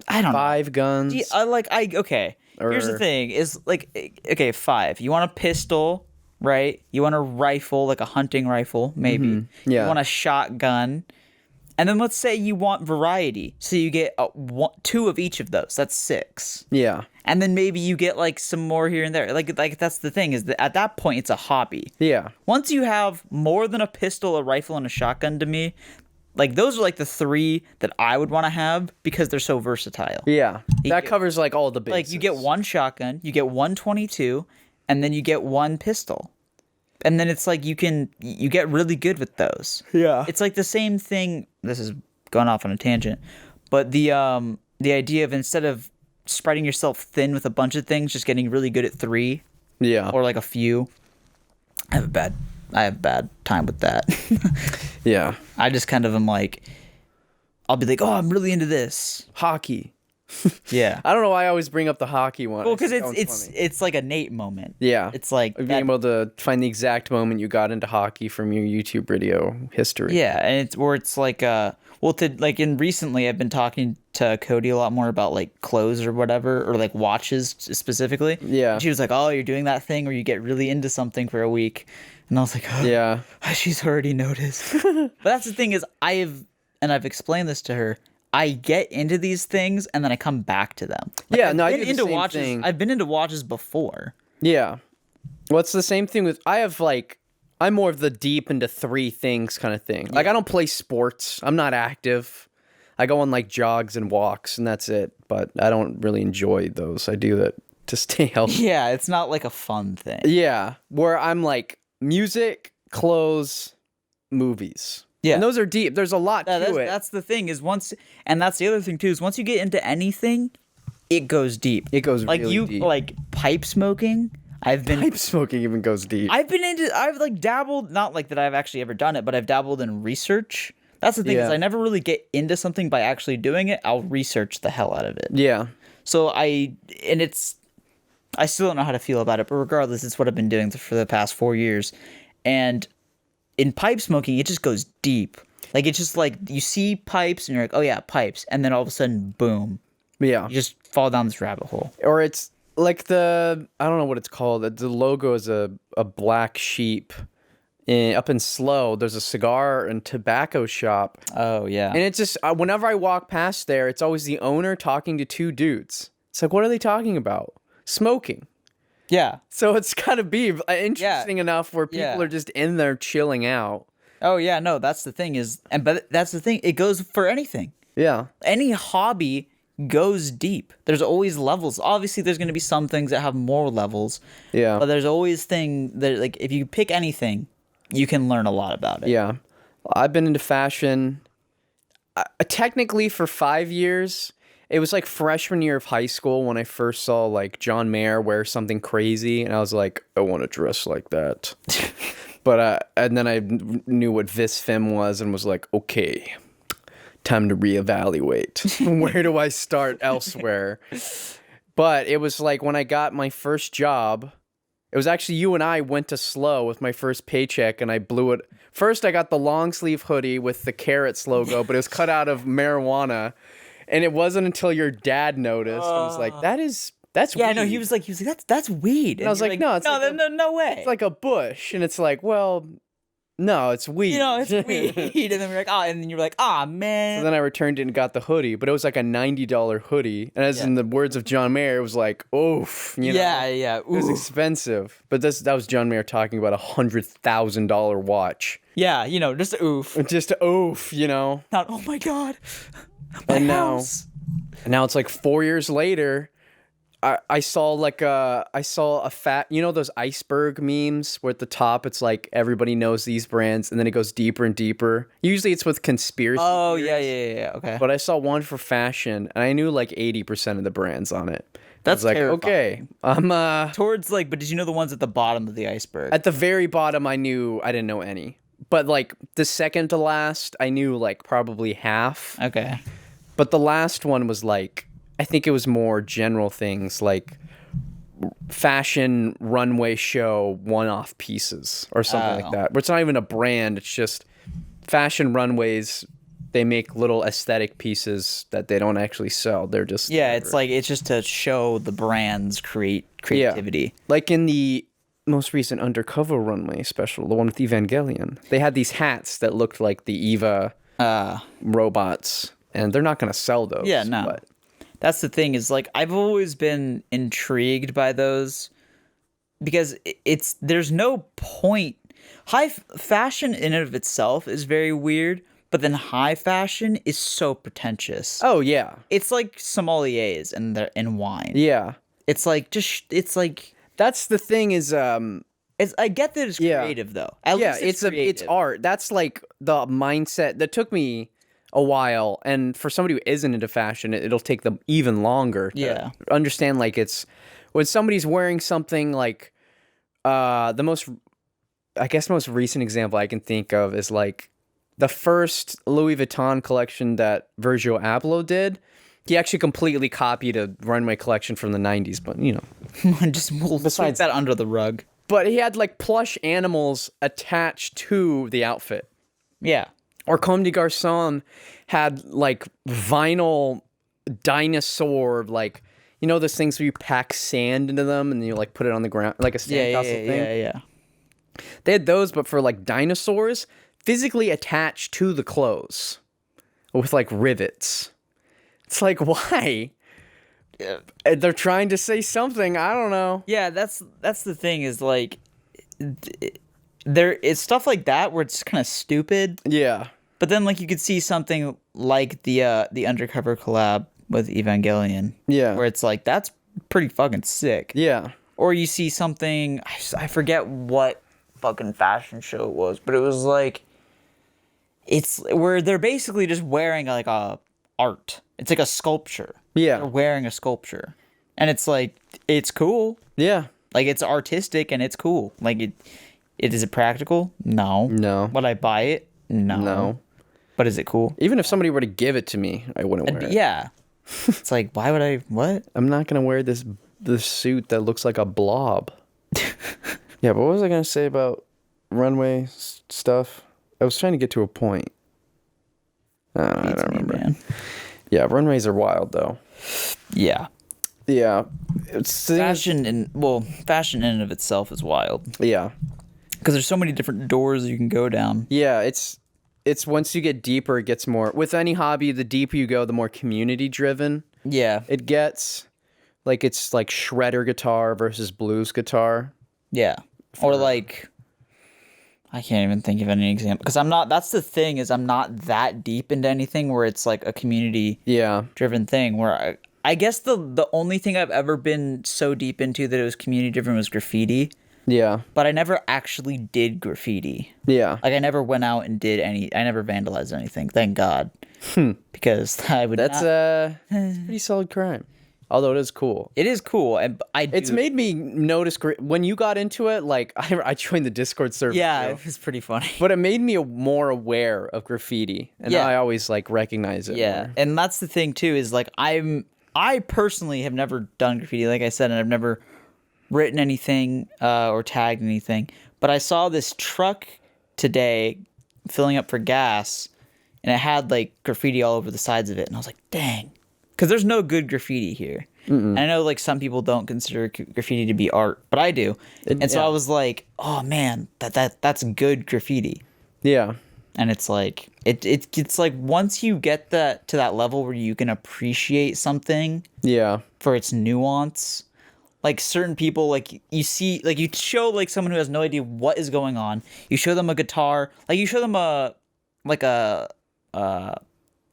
Speaker 3: I don't know.
Speaker 2: 5 guns?
Speaker 3: Okay. Here's the thing: is like, okay, 5. You want a pistol, right? You want a rifle, like a hunting rifle, maybe.
Speaker 2: Mm-hmm. Yeah.
Speaker 3: You want a shotgun. And then let's say you want variety. So you get 2 of each of those. That's 6.
Speaker 2: Yeah.
Speaker 3: And then maybe you get like some more here and there. Like that's the thing, is that at that point it's a hobby.
Speaker 2: Yeah.
Speaker 3: Once you have more than a pistol, a rifle, and a shotgun, to me, like those are like the 3 that I would want to have because they're so versatile.
Speaker 2: Yeah. That covers like all the bases.
Speaker 3: Like you get 1 shotgun, you get 1 22, and then you get 1 pistol. And then it's like you get really good with those.
Speaker 2: Yeah.
Speaker 3: It's like the same thing. This is going off on a tangent, but the idea of, instead of spreading yourself thin with a bunch of things, just getting really good at 3.
Speaker 2: Yeah.
Speaker 3: Or like a few. I have a bad time with that.
Speaker 2: Yeah.
Speaker 3: I just kind of am like, I'll be like, oh, I'm really into this.
Speaker 2: Hockey.
Speaker 3: Yeah.
Speaker 2: I don't know why I always bring up the hockey one.
Speaker 3: Well, because
Speaker 2: That one's funny.
Speaker 3: it's like a Nate moment.
Speaker 2: Yeah.
Speaker 3: It's like
Speaker 2: being
Speaker 3: that,
Speaker 2: able to find the exact moment you got into hockey from your YouTube video history.
Speaker 3: yeah, and it's where it's like recently I've been talking to Cody a lot more about like clothes or whatever, or like watches specifically.
Speaker 2: Yeah.
Speaker 3: And she was like, "Oh, you're doing that thing where you get really into something for a week," and I was like, oh,
Speaker 2: Yeah.
Speaker 3: she's already noticed. But that's the thing, is I've explained this to her. I get into these things and then I come back to them. Like,
Speaker 2: Yeah, no, I
Speaker 3: I've
Speaker 2: do
Speaker 3: been
Speaker 2: the
Speaker 3: into
Speaker 2: same
Speaker 3: watches.
Speaker 2: thing.
Speaker 3: I've been into watches before.
Speaker 2: Yeah. Well, it's the same thing with, I'm more of the deep into 3 things kind of thing. Like, I don't play sports. I'm not active. I go on like jogs and walks and that's it. But I don't really enjoy those. I do that to stay healthy.
Speaker 3: Yeah, it's not like a fun thing.
Speaker 2: Yeah. Where I'm like music, clothes, movies.
Speaker 3: Yeah.
Speaker 2: And those are deep. There's a lot to it.
Speaker 3: That's the thing, is and that's the other thing too, is once you get into anything, it goes deep.
Speaker 2: It goes
Speaker 3: like
Speaker 2: really deep.
Speaker 3: Like pipe smoking.
Speaker 2: Pipe smoking even goes deep.
Speaker 3: I've like dabbled, not like that I've actually ever done it, but I've dabbled in research. That's the thing, is
Speaker 2: Yeah.
Speaker 3: I never really get into something by actually doing it. I'll research the hell out of it.
Speaker 2: Yeah.
Speaker 3: So I still don't know how to feel about it, but regardless, it's what I've been doing for the past 4 years. And in pipe smoking, it just goes deep. Like, it's just like you see pipes and you're like, oh yeah, pipes. And then all of a sudden, boom,
Speaker 2: Yeah.
Speaker 3: you just fall down this rabbit hole.
Speaker 2: Or it's like I don't know what it's called. The logo is a black sheep. Up in Slow, there's a cigar and tobacco shop.
Speaker 3: Oh yeah.
Speaker 2: And it's just, whenever I walk past there, it's always the owner talking to 2 dudes. It's like, what are they talking about? Smoking.
Speaker 3: Yeah.
Speaker 2: So it's got to be interesting enough where people
Speaker 3: Yeah.
Speaker 2: are just in there chilling out.
Speaker 3: Oh yeah, no, that's the thing, but that's the thing. It goes for anything.
Speaker 2: Yeah.
Speaker 3: Any hobby goes deep. There's always levels. Obviously, there's going to be some things that have more levels.
Speaker 2: Yeah.
Speaker 3: But there's always like, if you pick anything, you can learn a lot about it.
Speaker 2: Yeah. I've been into fashion technically for 5 years. It was like freshman year of high school when I first saw like John Mayer wear something crazy, and I was like, I want to dress like that. But and then I knew what Vis Fem was and was like, okay, time to reevaluate. Where do I start elsewhere? But it was like when I got my first job, it was actually you and I went to Slow with my first paycheck, and I blew it. First, I got the long sleeve hoodie with the Carrots logo, but it was cut out of marijuana. And it wasn't until your dad noticed and was like, that's
Speaker 3: Yeah,
Speaker 2: weed.
Speaker 3: no, he was like, that's weed.
Speaker 2: And I was
Speaker 3: you're
Speaker 2: like, no, it's like
Speaker 3: no way.
Speaker 2: It's like a bush. And it's like, well, no, it's weed.
Speaker 3: You know, it's weed. And then we're like, and then you're like, man.
Speaker 2: So then I returned it and got the hoodie, but it was like a $90 hoodie. And as in the words of John Mayer, it was like, oof. You know?
Speaker 3: Yeah.
Speaker 2: It was expensive. But that was John Mayer talking about $100,000 watch.
Speaker 3: Yeah, just oof.
Speaker 2: Just oof, Not,
Speaker 3: oh my God.
Speaker 2: and
Speaker 3: house.
Speaker 2: now it's like 4 years later. I saw a fat, you know those iceberg memes where at the top it's like everybody knows these brands and then it goes deeper and deeper. Usually it's with conspiracy
Speaker 3: Oh
Speaker 2: theories,
Speaker 3: yeah. Okay.
Speaker 2: but I saw one for fashion and I knew like 80% of the brands on it.
Speaker 3: That's
Speaker 2: I was like,
Speaker 3: terrifying.
Speaker 2: okay, I'm
Speaker 3: Towards like, but did you know the ones at the bottom of the iceberg?
Speaker 2: at the very bottom. I didn't know any, but like the second to last, I knew like probably half.
Speaker 3: Okay.
Speaker 2: But the last one was like, I think it was more general things like fashion runway show one-off pieces or something like that. Where it's not even a brand, it's just fashion runways. They make little aesthetic pieces that they don't actually sell. They're just
Speaker 3: It's just to show the brand's creativity.
Speaker 2: like in the most recent Undercover runway special, the one with Evangelion. They had these hats that looked like the Eva robots, and they're not going to sell those.
Speaker 3: Yeah, no.
Speaker 2: But
Speaker 3: That's the thing is like I've always been intrigued by those because there's no point. Fashion in and of itself is very weird, but then high fashion is so pretentious.
Speaker 2: oh yeah,
Speaker 3: It's like sommeliers and wine.
Speaker 2: yeah.
Speaker 3: It's like
Speaker 2: That's the thing is
Speaker 3: I get that it's
Speaker 2: Yeah.
Speaker 3: creative though. At least
Speaker 2: it's
Speaker 3: creative.
Speaker 2: art. That's like the mindset that took me a while, and for somebody who isn't into fashion, it'll take them even longer to understand. Like it's when somebody's wearing something like the most recent example I can think of is like the first Louis Vuitton collection that Virgil Abloh did. He actually completely copied a runway collection from the 90s, but you know.
Speaker 3: We'll sweep that under the rug.
Speaker 2: But he had like plush animals attached to the outfit.
Speaker 3: Yeah.
Speaker 2: Or Comme des Garçons had like vinyl dinosaur, like, you know, those things where you pack sand into them and then you like put it on the ground, like a sandcastle thing.
Speaker 3: Yeah.
Speaker 2: They had those, but for like dinosaurs physically attached to the clothes with like rivets. It's like, why?
Speaker 3: Yeah.
Speaker 2: They're trying to say something. I don't know.
Speaker 3: Yeah, that's the thing is like there is stuff like that where it's kind of stupid.
Speaker 2: Yeah.
Speaker 3: But then like you could see something like the Undercover collab with Evangelion.
Speaker 2: Yeah.
Speaker 3: Where it's like that's pretty fucking sick.
Speaker 2: Yeah.
Speaker 3: Or you see something I forget what fucking fashion show it was, but it was like it's where they're basically just wearing like a art. It's like a sculpture.
Speaker 2: Yeah.
Speaker 3: They're wearing a sculpture. And it's like it's cool.
Speaker 2: Yeah.
Speaker 3: Like it's artistic and it's cool. Like it is it practical? No.
Speaker 2: No.
Speaker 3: Would I buy it? No.
Speaker 2: No.
Speaker 3: But is it cool?
Speaker 2: Even if somebody were to give it to me, I wouldn't wear it.
Speaker 3: Yeah. It's like why would I what?
Speaker 2: I'm not gonna wear this suit that looks like a blob. Yeah, but what was I gonna say about runway stuff? I was trying to get to a point. I don't remember.
Speaker 3: Man.
Speaker 2: Yeah, runways are wild though.
Speaker 3: Yeah.
Speaker 2: Yeah, it's
Speaker 3: Fashion in and of itself is wild
Speaker 2: Yeah,
Speaker 3: because there's so many different doors you can go down.
Speaker 2: yeah. It's once you get deeper, it gets more. With any hobby, the deeper you go, the more community driven
Speaker 3: Yeah.
Speaker 2: it gets. Like it's like shredder guitar versus blues guitar.
Speaker 3: Yeah. Or like I can't even think of any example because I'm not. That's the thing is I'm not that deep into anything where it's like a community
Speaker 2: Yeah,
Speaker 3: driven thing. Where I guess the only thing I've ever been so deep into that it was community driven was graffiti.
Speaker 2: yeah,
Speaker 3: But I never actually did graffiti.
Speaker 2: yeah.
Speaker 3: Like I never went out and did any. I never vandalized anything. Thank God. Because I would.
Speaker 2: That's
Speaker 3: not,
Speaker 2: a pretty solid crime. Although it is cool.
Speaker 3: It is cool, and
Speaker 2: It's made me notice when you got into it. Like I joined the Discord server.
Speaker 3: Yeah,
Speaker 2: too.
Speaker 3: it was pretty funny.
Speaker 2: But it made me more aware of graffiti, and
Speaker 3: Yeah.
Speaker 2: I always like recognize it.
Speaker 3: Yeah,
Speaker 2: more.
Speaker 3: and that's the thing too is like I personally have never done graffiti, like I said, and I've never written anything or tagged anything. But I saw this truck today filling up for gas, and it had like graffiti all over the sides of it, and I was like, dang, because there's no good graffiti here. And I know like some people don't consider graffiti to be art, but I do. And so
Speaker 2: yeah.
Speaker 3: I was like, oh man, that's good graffiti.
Speaker 2: Yeah.
Speaker 3: And it's like it's like once you get to that level where you can appreciate something
Speaker 2: Yeah.
Speaker 3: for its nuance, like certain people, like you see, like you show like someone who has no idea what is going on, you show them a guitar, like you show them a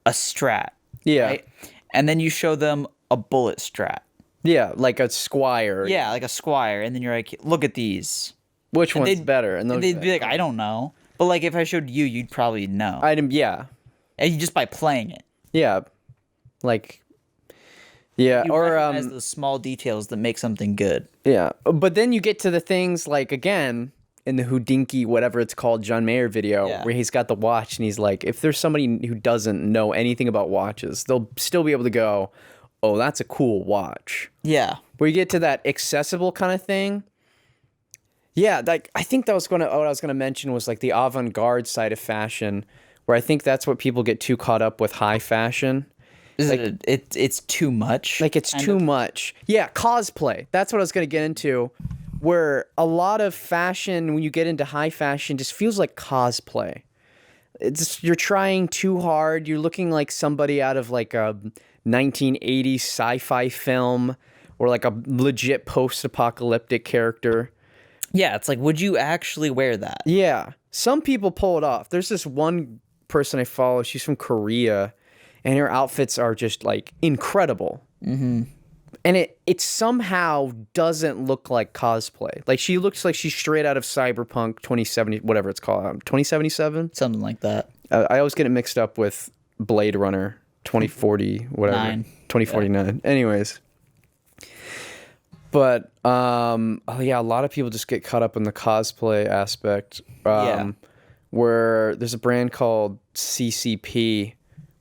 Speaker 3: strat,
Speaker 2: Yeah.
Speaker 3: right? And then you show them a bullet strat.
Speaker 2: Yeah, like a Squire.
Speaker 3: Yeah, like a Squire, and then you're like, look at these.
Speaker 2: Which
Speaker 3: And
Speaker 2: one's better? And
Speaker 3: they'd be like, I don't know. But like, if I showed you, you'd probably know.
Speaker 2: yeah.
Speaker 3: And just by playing it.
Speaker 2: Yeah. Like, yeah.
Speaker 3: You
Speaker 2: Or,
Speaker 3: recognize the small details that make something good.
Speaker 2: yeah. But then you get to the things like, again, in the Houdinki, whatever it's called, John Mayer video,
Speaker 3: Yeah.
Speaker 2: where he's got the watch and he's like, if there's somebody who doesn't know anything about watches, they'll still be able to go, oh, that's a cool watch.
Speaker 3: Yeah.
Speaker 2: Where you get to that accessible kind of thing. Yeah, like I think that was what I was gonna mention was like the avant-garde side of fashion, where I think that's what people get too caught up with high fashion.
Speaker 3: Is it's too much?
Speaker 2: Like it's too much. Yeah, cosplay. That's what I was gonna get into. Where a lot of fashion, when you get into high fashion, just feels like cosplay. You're trying too hard. You're looking like somebody out of like a 1980s sci-fi film or like a legit post-apocalyptic character.
Speaker 3: Yeah, it's like, would you actually wear that?
Speaker 2: Yeah. Some people pull it off. There's this one person I follow. She's from Korea, and her outfits are just like incredible. Mm-hmm. And it somehow doesn't look like cosplay. Like she looks like she's straight out of Cyberpunk 2070, whatever it's called, 2077.
Speaker 3: Something like that.
Speaker 2: I always get it mixed up with Blade Runner 2040, whatever. 2049. Yeah. Anyways. But oh yeah, a lot of people just get caught up in the cosplay aspect. Where there's a brand called CCP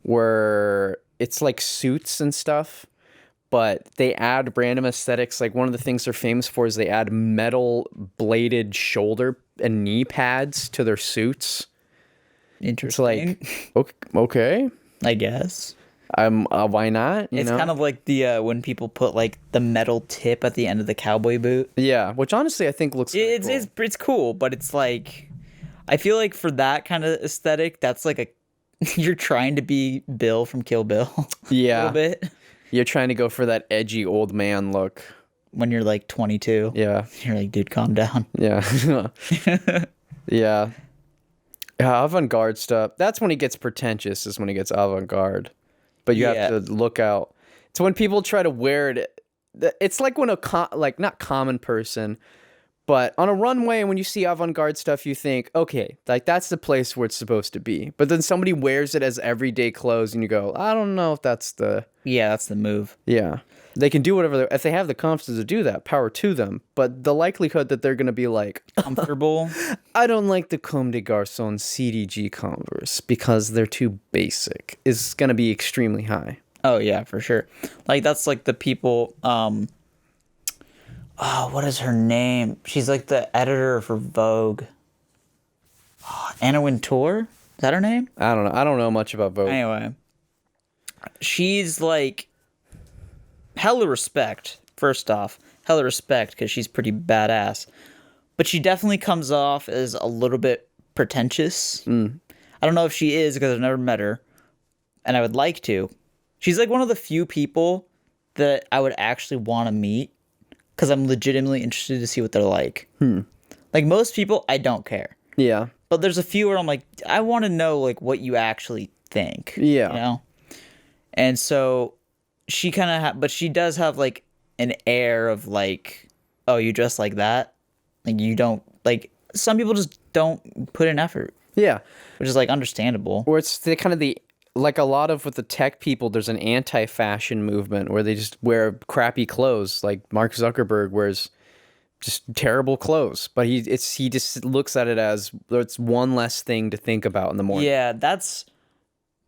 Speaker 2: where it's like suits and stuff, but they add random aesthetics. Like one of the things they're famous for is they add metal bladed shoulder and knee pads to their suits.
Speaker 3: Interesting.
Speaker 2: It's like okay,
Speaker 3: I guess.
Speaker 2: Why not?
Speaker 3: It's kind of like the when people put like the metal tip at the end of the cowboy boot.
Speaker 2: Yeah, which honestly I think looks
Speaker 3: It's
Speaker 2: cool.
Speaker 3: it's cool, but it's like I feel like for that kind of aesthetic, that's like a you're trying to be Bill from Kill Bill.
Speaker 2: Yeah.
Speaker 3: A little bit.
Speaker 2: You're trying to go for that edgy old man look.
Speaker 3: When you're like 22.
Speaker 2: Yeah.
Speaker 3: You're like, dude, calm down.
Speaker 2: Yeah. Yeah. Yeah, avant-garde stuff. That's when it gets pretentious, is when it gets avant-garde. But you have to look out. It's when people try to wear it. It's like when not common person, but on a runway, when you see avant-garde stuff, you think, okay, like that's the place where it's supposed to be. But then somebody wears it as everyday clothes, and you go, I don't know if that's the...
Speaker 3: Yeah, that's the move.
Speaker 2: Yeah. They can do whatever... If they have the confidence to do that, power to them. But the likelihood that they're going to be like...
Speaker 3: Comfortable.
Speaker 2: I don't like the Comme des Garçons CDG Converse because they're too basic is going to be extremely high.
Speaker 3: Oh, yeah, for sure. Like, that's like the people... what is her name? She's like the editor for Vogue. Anna Wintour? Is that her name?
Speaker 2: I don't know. I don't know much about Vogue.
Speaker 3: Anyway. She's like... Hella respect, first off. Hella respect, because she's pretty badass. But she definitely comes off as a little bit pretentious. I don't know if she is, because I've never met her. And I would like to. She's like one of the few people that I would actually want to meet. Because I'm legitimately interested to see what they're like. Like, most people, I don't care.
Speaker 2: Yeah.
Speaker 3: But there's a few where I'm like, I want to know, like, what you actually think.
Speaker 2: Yeah.
Speaker 3: You know? And so, she kind of but she does have, like, an air of, like, oh, you dress like that? Like, you don't, like, some people just don't put in effort.
Speaker 2: Yeah.
Speaker 3: Which is, like, understandable.
Speaker 2: Or it's the kind of the... Like a lot of with the tech people, there's an anti-fashion movement where they just wear crappy clothes. Like Mark Zuckerberg wears just terrible clothes, but he just looks at it as it's one less thing to think about in the morning.
Speaker 3: Yeah, that's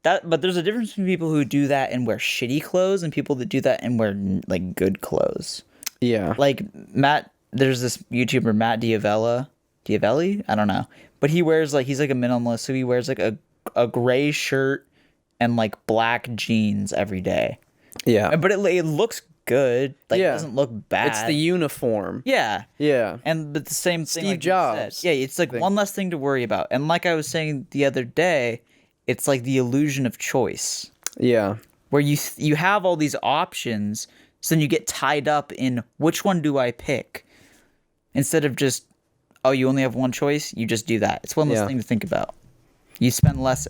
Speaker 3: that. But there's a difference between people who do that and wear shitty clothes and people that do that and wear like good clothes.
Speaker 2: Yeah,
Speaker 3: like there's this YouTuber Matt Diavelli, I don't know, but he wears like he's like a minimalist, so he wears like a gray shirt and like black jeans every day.
Speaker 2: Yeah.
Speaker 3: But it looks good. Like it doesn't look bad.
Speaker 2: It's the uniform.
Speaker 3: Yeah.
Speaker 2: Yeah.
Speaker 3: But the same thing
Speaker 2: Steve
Speaker 3: like
Speaker 2: Jobs.
Speaker 3: Yeah, it's like one less thing to worry about. And like I was saying the other day, it's like the illusion of choice.
Speaker 2: Yeah.
Speaker 3: Where you have all these options, so then you get tied up in which one do I pick? Instead of just, oh, you only have one choice, you just do that. It's one less thing to think about. You spend less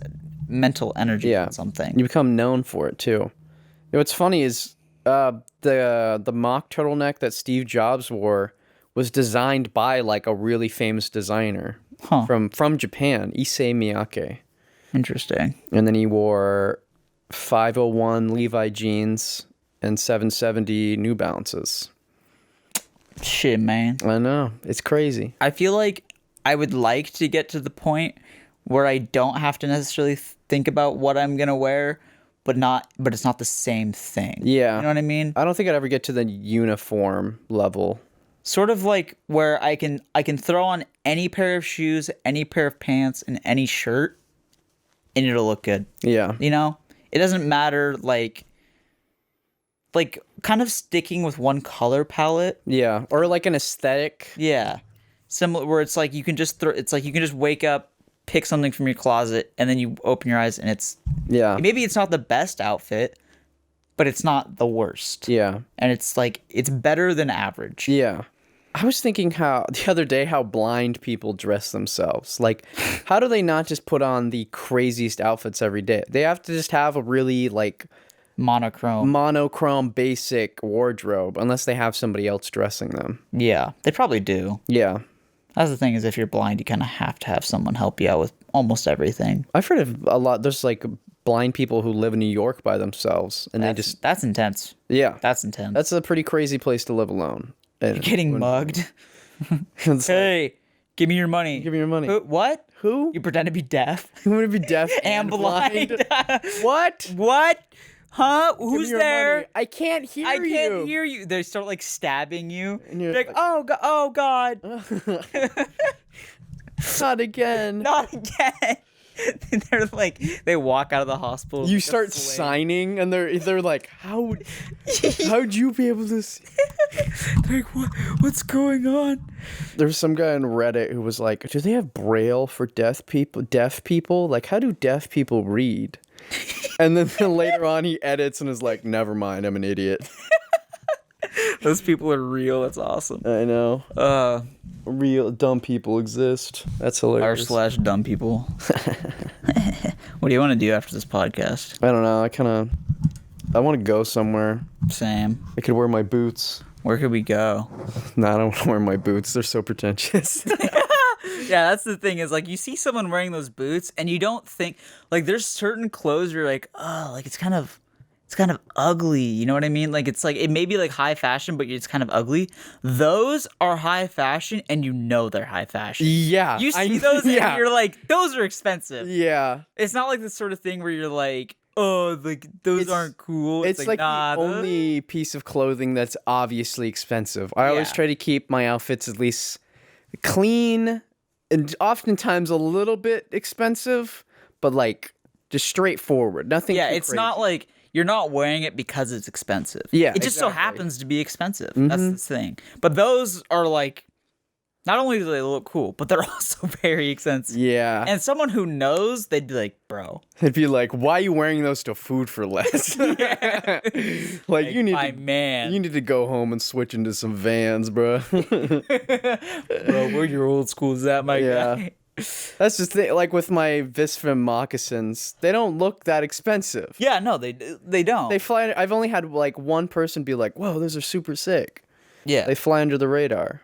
Speaker 3: mental energy on something.
Speaker 2: You become known for it too. You know, what's funny is The mock turtleneck that Steve Jobs wore was designed by like a really famous designer from Japan, Issei Miyake.
Speaker 3: Interesting.
Speaker 2: And then he wore 501 Levi jeans and 770 New Balances.
Speaker 3: Shit, man.
Speaker 2: I know. It's crazy.
Speaker 3: I feel like I would like to get to the point where I don't have to necessarily think about what I'm gonna wear, but it's not the same thing.
Speaker 2: Yeah.
Speaker 3: You know what I mean?
Speaker 2: I don't think I'd ever get to the uniform level.
Speaker 3: Sort of like where I can throw on any pair of shoes, any pair of pants, and any shirt, and it'll look good.
Speaker 2: Yeah.
Speaker 3: You know? It doesn't matter like kind of sticking with one color palette.
Speaker 2: Yeah. Or like an aesthetic.
Speaker 3: Yeah. Similar where it's like you can just wake up, pick something from your closet, and then you open your eyes and it's maybe it's not the best outfit, but it's not the worst.
Speaker 2: Yeah.
Speaker 3: And it's like it's better than average.
Speaker 2: Yeah. I was thinking the other day how blind people dress themselves. Like, how do they not just put on the craziest outfits every day? They have to just have a really like monochrome basic wardrobe unless they have somebody else dressing them.
Speaker 3: Yeah, they probably do.
Speaker 2: Yeah.
Speaker 3: That's the thing is if you're blind, you kind of have to have someone help you out with almost everything.
Speaker 2: I've heard of a lot. There's like blind people who live in New York by themselves and
Speaker 3: That's intense.
Speaker 2: Yeah.
Speaker 3: That's intense.
Speaker 2: That's a pretty crazy place to live alone. And
Speaker 3: You're getting mugged.
Speaker 2: it's
Speaker 3: Hey, give me your money.
Speaker 2: Give me your money.
Speaker 3: What?
Speaker 2: Who?
Speaker 3: You pretend to be deaf
Speaker 2: You want to be deaf
Speaker 3: and blind.
Speaker 2: What?
Speaker 3: What? Huh?
Speaker 2: Give
Speaker 3: Who's
Speaker 2: me your
Speaker 3: there?
Speaker 2: money. I can't hear you.
Speaker 3: I can't hear you. They start like stabbing you.
Speaker 2: And you're
Speaker 3: They're like,
Speaker 2: like,
Speaker 3: oh God,
Speaker 2: Not again.
Speaker 3: not again. They're like, they walk out of the hospital.
Speaker 2: You
Speaker 3: like a
Speaker 2: start
Speaker 3: slave.
Speaker 2: signing, and they're like, how'd you be able to see?
Speaker 3: They're like, what's going on?
Speaker 2: There's some guy on Reddit who was like, do they have Braille for deaf people? Like, how do deaf people read? And then later on, he edits and is like, never mind, I'm an idiot.
Speaker 3: Those people are real. That's awesome.
Speaker 2: I know. Real dumb people exist. That's hilarious.
Speaker 3: r/dumb people. What do you want to do after this podcast?
Speaker 2: I don't know. I want to go somewhere.
Speaker 3: Sam,
Speaker 2: I could wear my boots.
Speaker 3: where could we go?
Speaker 2: No, I don't want to wear my boots. They're so pretentious.
Speaker 3: Yeah, that's the thing is like you see someone wearing those boots and you don't think like there's certain clothes where you're like, oh, like it's kind of ugly. You know what I mean? Like it's like it may be like high fashion, but it's kind of ugly. Those are high fashion and you know they're high fashion.
Speaker 2: Yeah.
Speaker 3: You see those and you're like, those are expensive.
Speaker 2: Yeah.
Speaker 3: It's not like the sort of thing where you're like, oh, like those aren't cool.
Speaker 2: It's like
Speaker 3: nah,
Speaker 2: the only piece of clothing that's obviously expensive. I always
Speaker 3: Yeah.
Speaker 2: try to keep my outfits at least clean and oftentimes a little bit expensive, but like just straightforward. Nothing.
Speaker 3: Yeah,
Speaker 2: too
Speaker 3: it's
Speaker 2: crazy.
Speaker 3: not like you're not wearing it because it's expensive.
Speaker 2: Yeah,
Speaker 3: it just so
Speaker 2: exactly.
Speaker 3: happens to be expensive. That's the thing. But those are like, not only do they look cool, but they're also very expensive.
Speaker 2: Yeah.
Speaker 3: And someone who knows, they'd be like, bro,
Speaker 2: It'd be like, why are you wearing those to Food for Less? Like you need
Speaker 3: my
Speaker 2: to,
Speaker 3: man.
Speaker 2: you need to go home and switch into some Vans, bro.
Speaker 3: Bro, where your old school is at, my
Speaker 2: Yeah.
Speaker 3: guy?
Speaker 2: That's just the, like with my Visfim moccasins, they don't look that expensive.
Speaker 3: Yeah, no, they don't.
Speaker 2: They fly. I've only had like one person be like, "Whoa, those are super sick."
Speaker 3: yeah.
Speaker 2: They fly under the radar,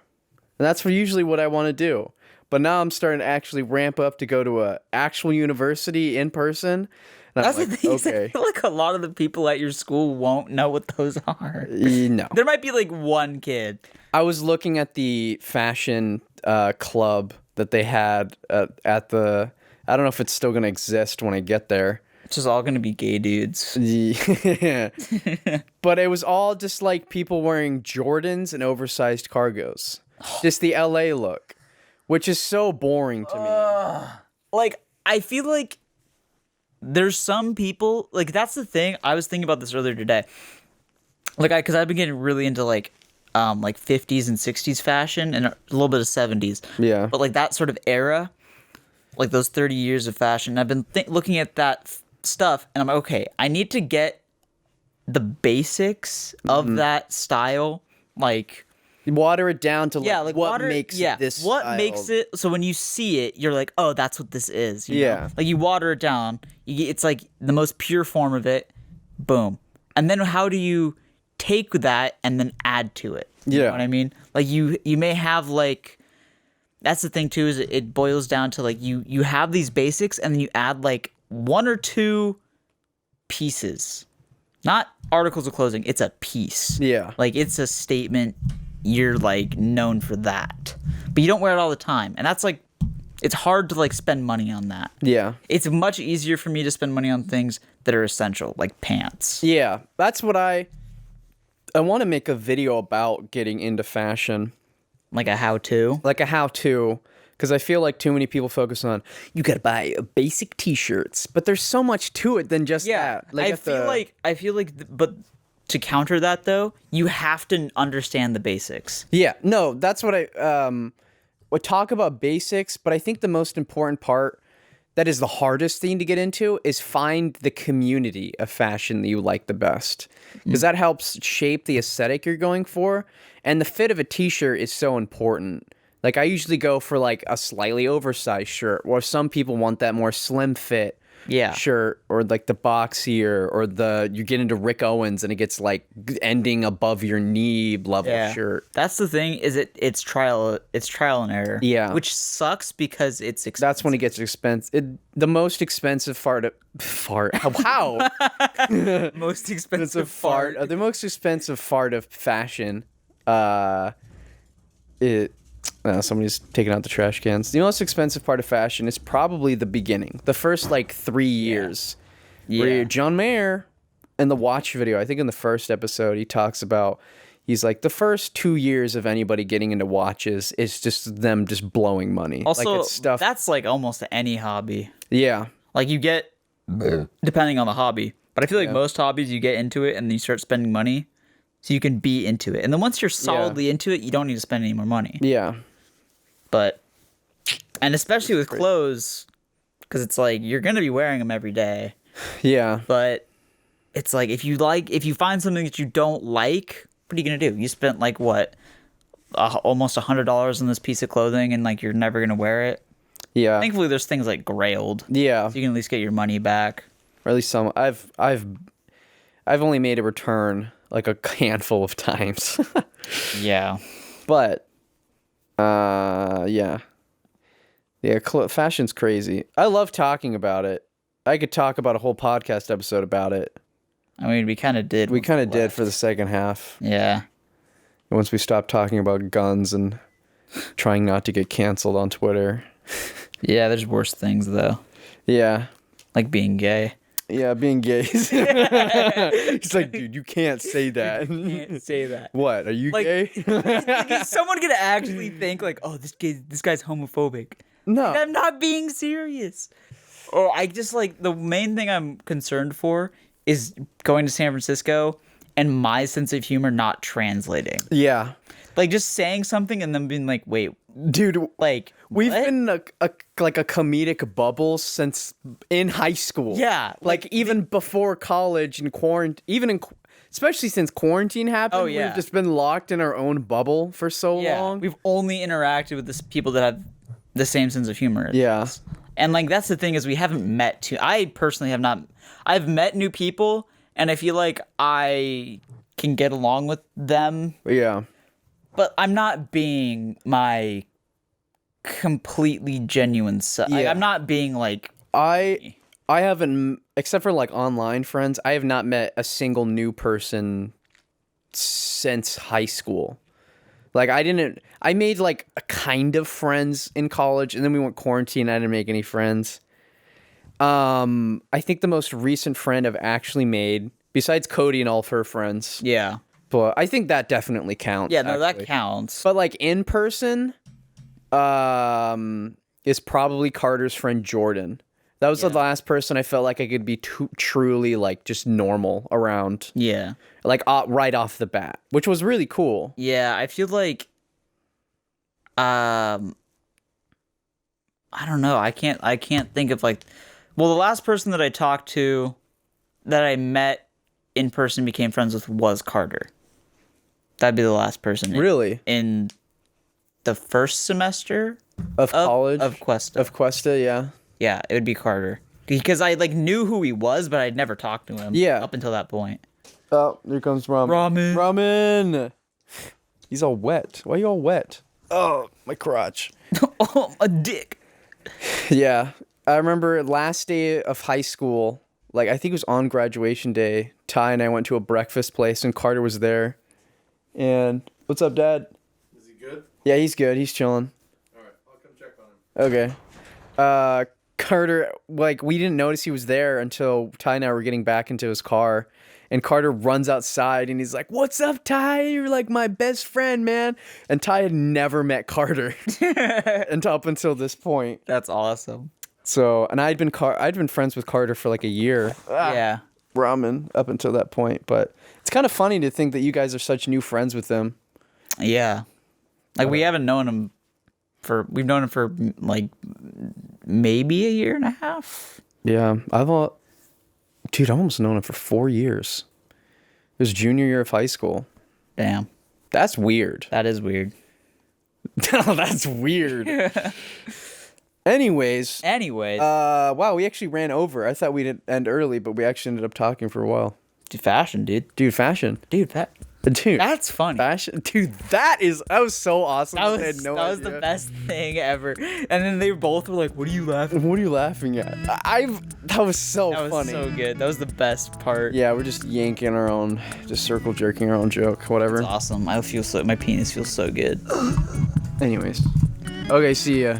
Speaker 2: and that's usually what I want to do. But now I'm starting to actually ramp up to go to a actual university in person. And
Speaker 3: That's
Speaker 2: I'm
Speaker 3: the
Speaker 2: like,
Speaker 3: thing. is I
Speaker 2: okay,
Speaker 3: feel like a lot of the people at your school won't know what those are.
Speaker 2: no.
Speaker 3: There might be like one kid.
Speaker 2: I was looking at the fashion club that they had at the. I don't know if it's still gonna exist when I get there.
Speaker 3: It's just all gonna be gay dudes.
Speaker 2: Yeah. But it was all just like people wearing Jordans and oversized cargos. Just the LA look, which is so boring to me.
Speaker 3: Like, I feel like there's some people, like, that's the thing. I was thinking about this earlier today. Like, because I've been getting really into, like 50s and 60s fashion and a little bit of 70s.
Speaker 2: Yeah.
Speaker 3: But, like, that sort of era, like those 30 years of fashion, I've been looking at that stuff, and I'm like, okay, I need to get the basics of that style, like...
Speaker 2: Water it down to like,
Speaker 3: Yeah, like
Speaker 2: what makes this
Speaker 3: what
Speaker 2: style.
Speaker 3: makes it so when you see it you're like, oh, that's what this is, you know?
Speaker 2: Yeah.
Speaker 3: Like you water it down, it's like the most pure form of it, boom. And then how do you take that and then add to it. You
Speaker 2: Yeah.
Speaker 3: know what I mean? Like you may have like, that's the thing too, is it boils down to like you have these basics and then you add like 1 or 2 pieces, not articles of clothing. It's a piece.
Speaker 2: Yeah.
Speaker 3: Like it's a statement. You're like known for that, but you don't wear it all the time. And that's like, it's hard to like spend money on that.
Speaker 2: Yeah.
Speaker 3: It's much easier for me to spend money on things that are essential, like pants.
Speaker 2: Yeah. That's what I want to make a video about getting into fashion.
Speaker 3: Like a how-to.
Speaker 2: Like a how-to, because I feel like too many people focus on, you gotta buy basic t-shirts, but there's so much to it than just that. Like
Speaker 3: I feel like, but to counter that though, you have to understand the basics.
Speaker 2: Yeah, no, that's what I would talk about basics, but I think the most important part that is the hardest thing to get into is find the community of fashion that you like the best, because that helps shape the aesthetic you're going for. And the fit of a t-shirt is so important. Like I usually go for like a slightly oversized shirt, or some people want that more slim fit shirt, or like the boxier, or you get into Rick Owens and it gets like ending above your knee level shirt.
Speaker 3: That's the thing, is it's trial and error.
Speaker 2: Yeah.
Speaker 3: Which sucks because it's expensive.
Speaker 2: That's when it gets expensive. The most expensive How?
Speaker 3: most
Speaker 2: It's a fart. The most expensive fart of fashion. Somebody's taking out the trash cans. The most expensive part of fashion is probably the beginning, the first like 3 years. Where John Mayer in the watch video, I think in the first episode, he talks about, he's like, the first 2 years of anybody getting into watches is just them just blowing money.
Speaker 3: Also,
Speaker 2: like it's stuff.
Speaker 3: that's like almost any hobby.
Speaker 2: Yeah.
Speaker 3: Like you get, depending on the hobby, but I feel like most hobbies you get into it and you start spending money so you can be into it. And then once you're solidly into it, you don't need to spend any more money.
Speaker 2: Yeah.
Speaker 3: But, and especially with clothes, because it's like you're going to be wearing them every day.
Speaker 2: Yeah.
Speaker 3: But it's like if you find something that you don't like, what are you going to do? You spent like what? Almost $100 on this piece of clothing and like you're never going to wear it.
Speaker 2: Yeah.
Speaker 3: Thankfully, there's things like Grailed.
Speaker 2: Yeah.
Speaker 3: So you can at least get your money back.
Speaker 2: Or at least some. I've only made a return like a handful of times.
Speaker 3: Yeah.
Speaker 2: But yeah, fashion's crazy. I love talking about it. I could talk about a whole podcast episode about it.
Speaker 3: I mean, we kind of did.
Speaker 2: We kind of did for the second half.
Speaker 3: Yeah.
Speaker 2: Once we stopped talking about guns and trying not to get canceled on Twitter.
Speaker 3: Yeah, there's worse things though.
Speaker 2: Yeah.
Speaker 3: Like being gay.
Speaker 2: Yeah, being gay. He's like, dude, you can't say that.
Speaker 3: You can't say that.
Speaker 2: What? Are you
Speaker 3: Like,
Speaker 2: gay?
Speaker 3: Like, is someone gonna actually think like, oh, this guy's homophobic?
Speaker 2: No.
Speaker 3: Like, I'm not being serious. Or I just like, the main thing I'm concerned for is going to San Francisco and my sense of humor not translating.
Speaker 2: Yeah.
Speaker 3: Like just saying something and then being like, wait,
Speaker 2: dude,
Speaker 3: like
Speaker 2: we've
Speaker 3: what?
Speaker 2: been a comedic bubble since in high school.
Speaker 3: Yeah,
Speaker 2: like even before college and quarantine, especially since quarantine happened.
Speaker 3: Oh, yeah.
Speaker 2: We've just been locked in our own bubble for so long.
Speaker 3: We've only interacted with people that have the same sense of humor.
Speaker 2: Yeah.
Speaker 3: And like that's the thing, is we haven't met I personally have not. I've met new people and I feel like I can get along with them.
Speaker 2: Yeah.
Speaker 3: But I'm not being my completely genuine self. Like,
Speaker 2: Yeah.
Speaker 3: I'm not being like
Speaker 2: I haven't, except for like online friends, I have not met a single new person since high school. Like I made like a kind of friends in college, and then we went quarantine. I didn't make any friends. I think the most recent friend I've actually made, besides Cody and all of her friends,
Speaker 3: yeah.
Speaker 2: but I think that definitely counts.
Speaker 3: Yeah, no,
Speaker 2: actually.
Speaker 3: that counts.
Speaker 2: But like in person, is probably Carter's friend Jordan. That was the last person I felt like I could be truly like just normal around.
Speaker 3: Yeah.
Speaker 2: Like right off the bat, which was really cool.
Speaker 3: Yeah, I feel like I don't know. I can't think of like, well, the last person that I talked to that I met in person, became friends with, was Carter. That'd be the last person.
Speaker 2: Really?
Speaker 3: In the first semester
Speaker 2: Of college?
Speaker 3: of Cuesta.
Speaker 2: Of Cuesta, yeah.
Speaker 3: Yeah, it would be Carter. Because I like knew who he was, but I'd never talked to him.
Speaker 2: Yeah.
Speaker 3: Up until that point.
Speaker 2: Oh, here comes ramen. Ramen. He's all wet. Why are you all wet? Oh, my crotch.
Speaker 3: Oh, a dick.
Speaker 2: Yeah. I remember last day of high school, like I think it was on graduation day, Ty and I went to a breakfast place and Carter was there. And what's up, Dad?
Speaker 5: Is he good?
Speaker 2: Yeah, he's good. He's chilling.
Speaker 5: All right, I'll come check on him.
Speaker 2: Okay. Carter, like, we didn't notice he was there until Ty and I were getting back into his car. And Carter runs outside and he's like, "What's up, Ty? You're like my best friend, man." And Ty had never met Carter until up until this point.
Speaker 3: That's awesome.
Speaker 2: So, and I'd been friends with Carter for like a year.
Speaker 3: Yeah.
Speaker 2: Ramen up until that point. But it's kind of funny to think that you guys are such new friends with him.
Speaker 3: Yeah. Like we haven't known him we've known him for like maybe a year and a half.
Speaker 2: Yeah. I've almost known him for 4 years. It was junior year of high school.
Speaker 3: Damn.
Speaker 2: That's weird.
Speaker 3: That is weird.
Speaker 2: That's weird. Anyways. Wow, we actually ran over. I thought we'd end early, but we actually ended up talking for a while.
Speaker 3: Dude, fashion, dude.
Speaker 2: Dude, fashion.
Speaker 3: Dude,
Speaker 2: Dude.
Speaker 3: that's funny.
Speaker 2: Fashion. Dude, that was so awesome.
Speaker 3: That
Speaker 2: I had no
Speaker 3: was
Speaker 2: idea.
Speaker 3: the best thing ever. And then they both were like, "What are you laughing?"
Speaker 2: What are you laughing at? That was so
Speaker 3: That was
Speaker 2: funny.
Speaker 3: so good. That was the best part.
Speaker 2: Yeah, we're just yanking our own, just circle jerking our own joke, whatever.
Speaker 3: It's awesome. My penis feels so good.
Speaker 2: Anyways. Okay, see ya.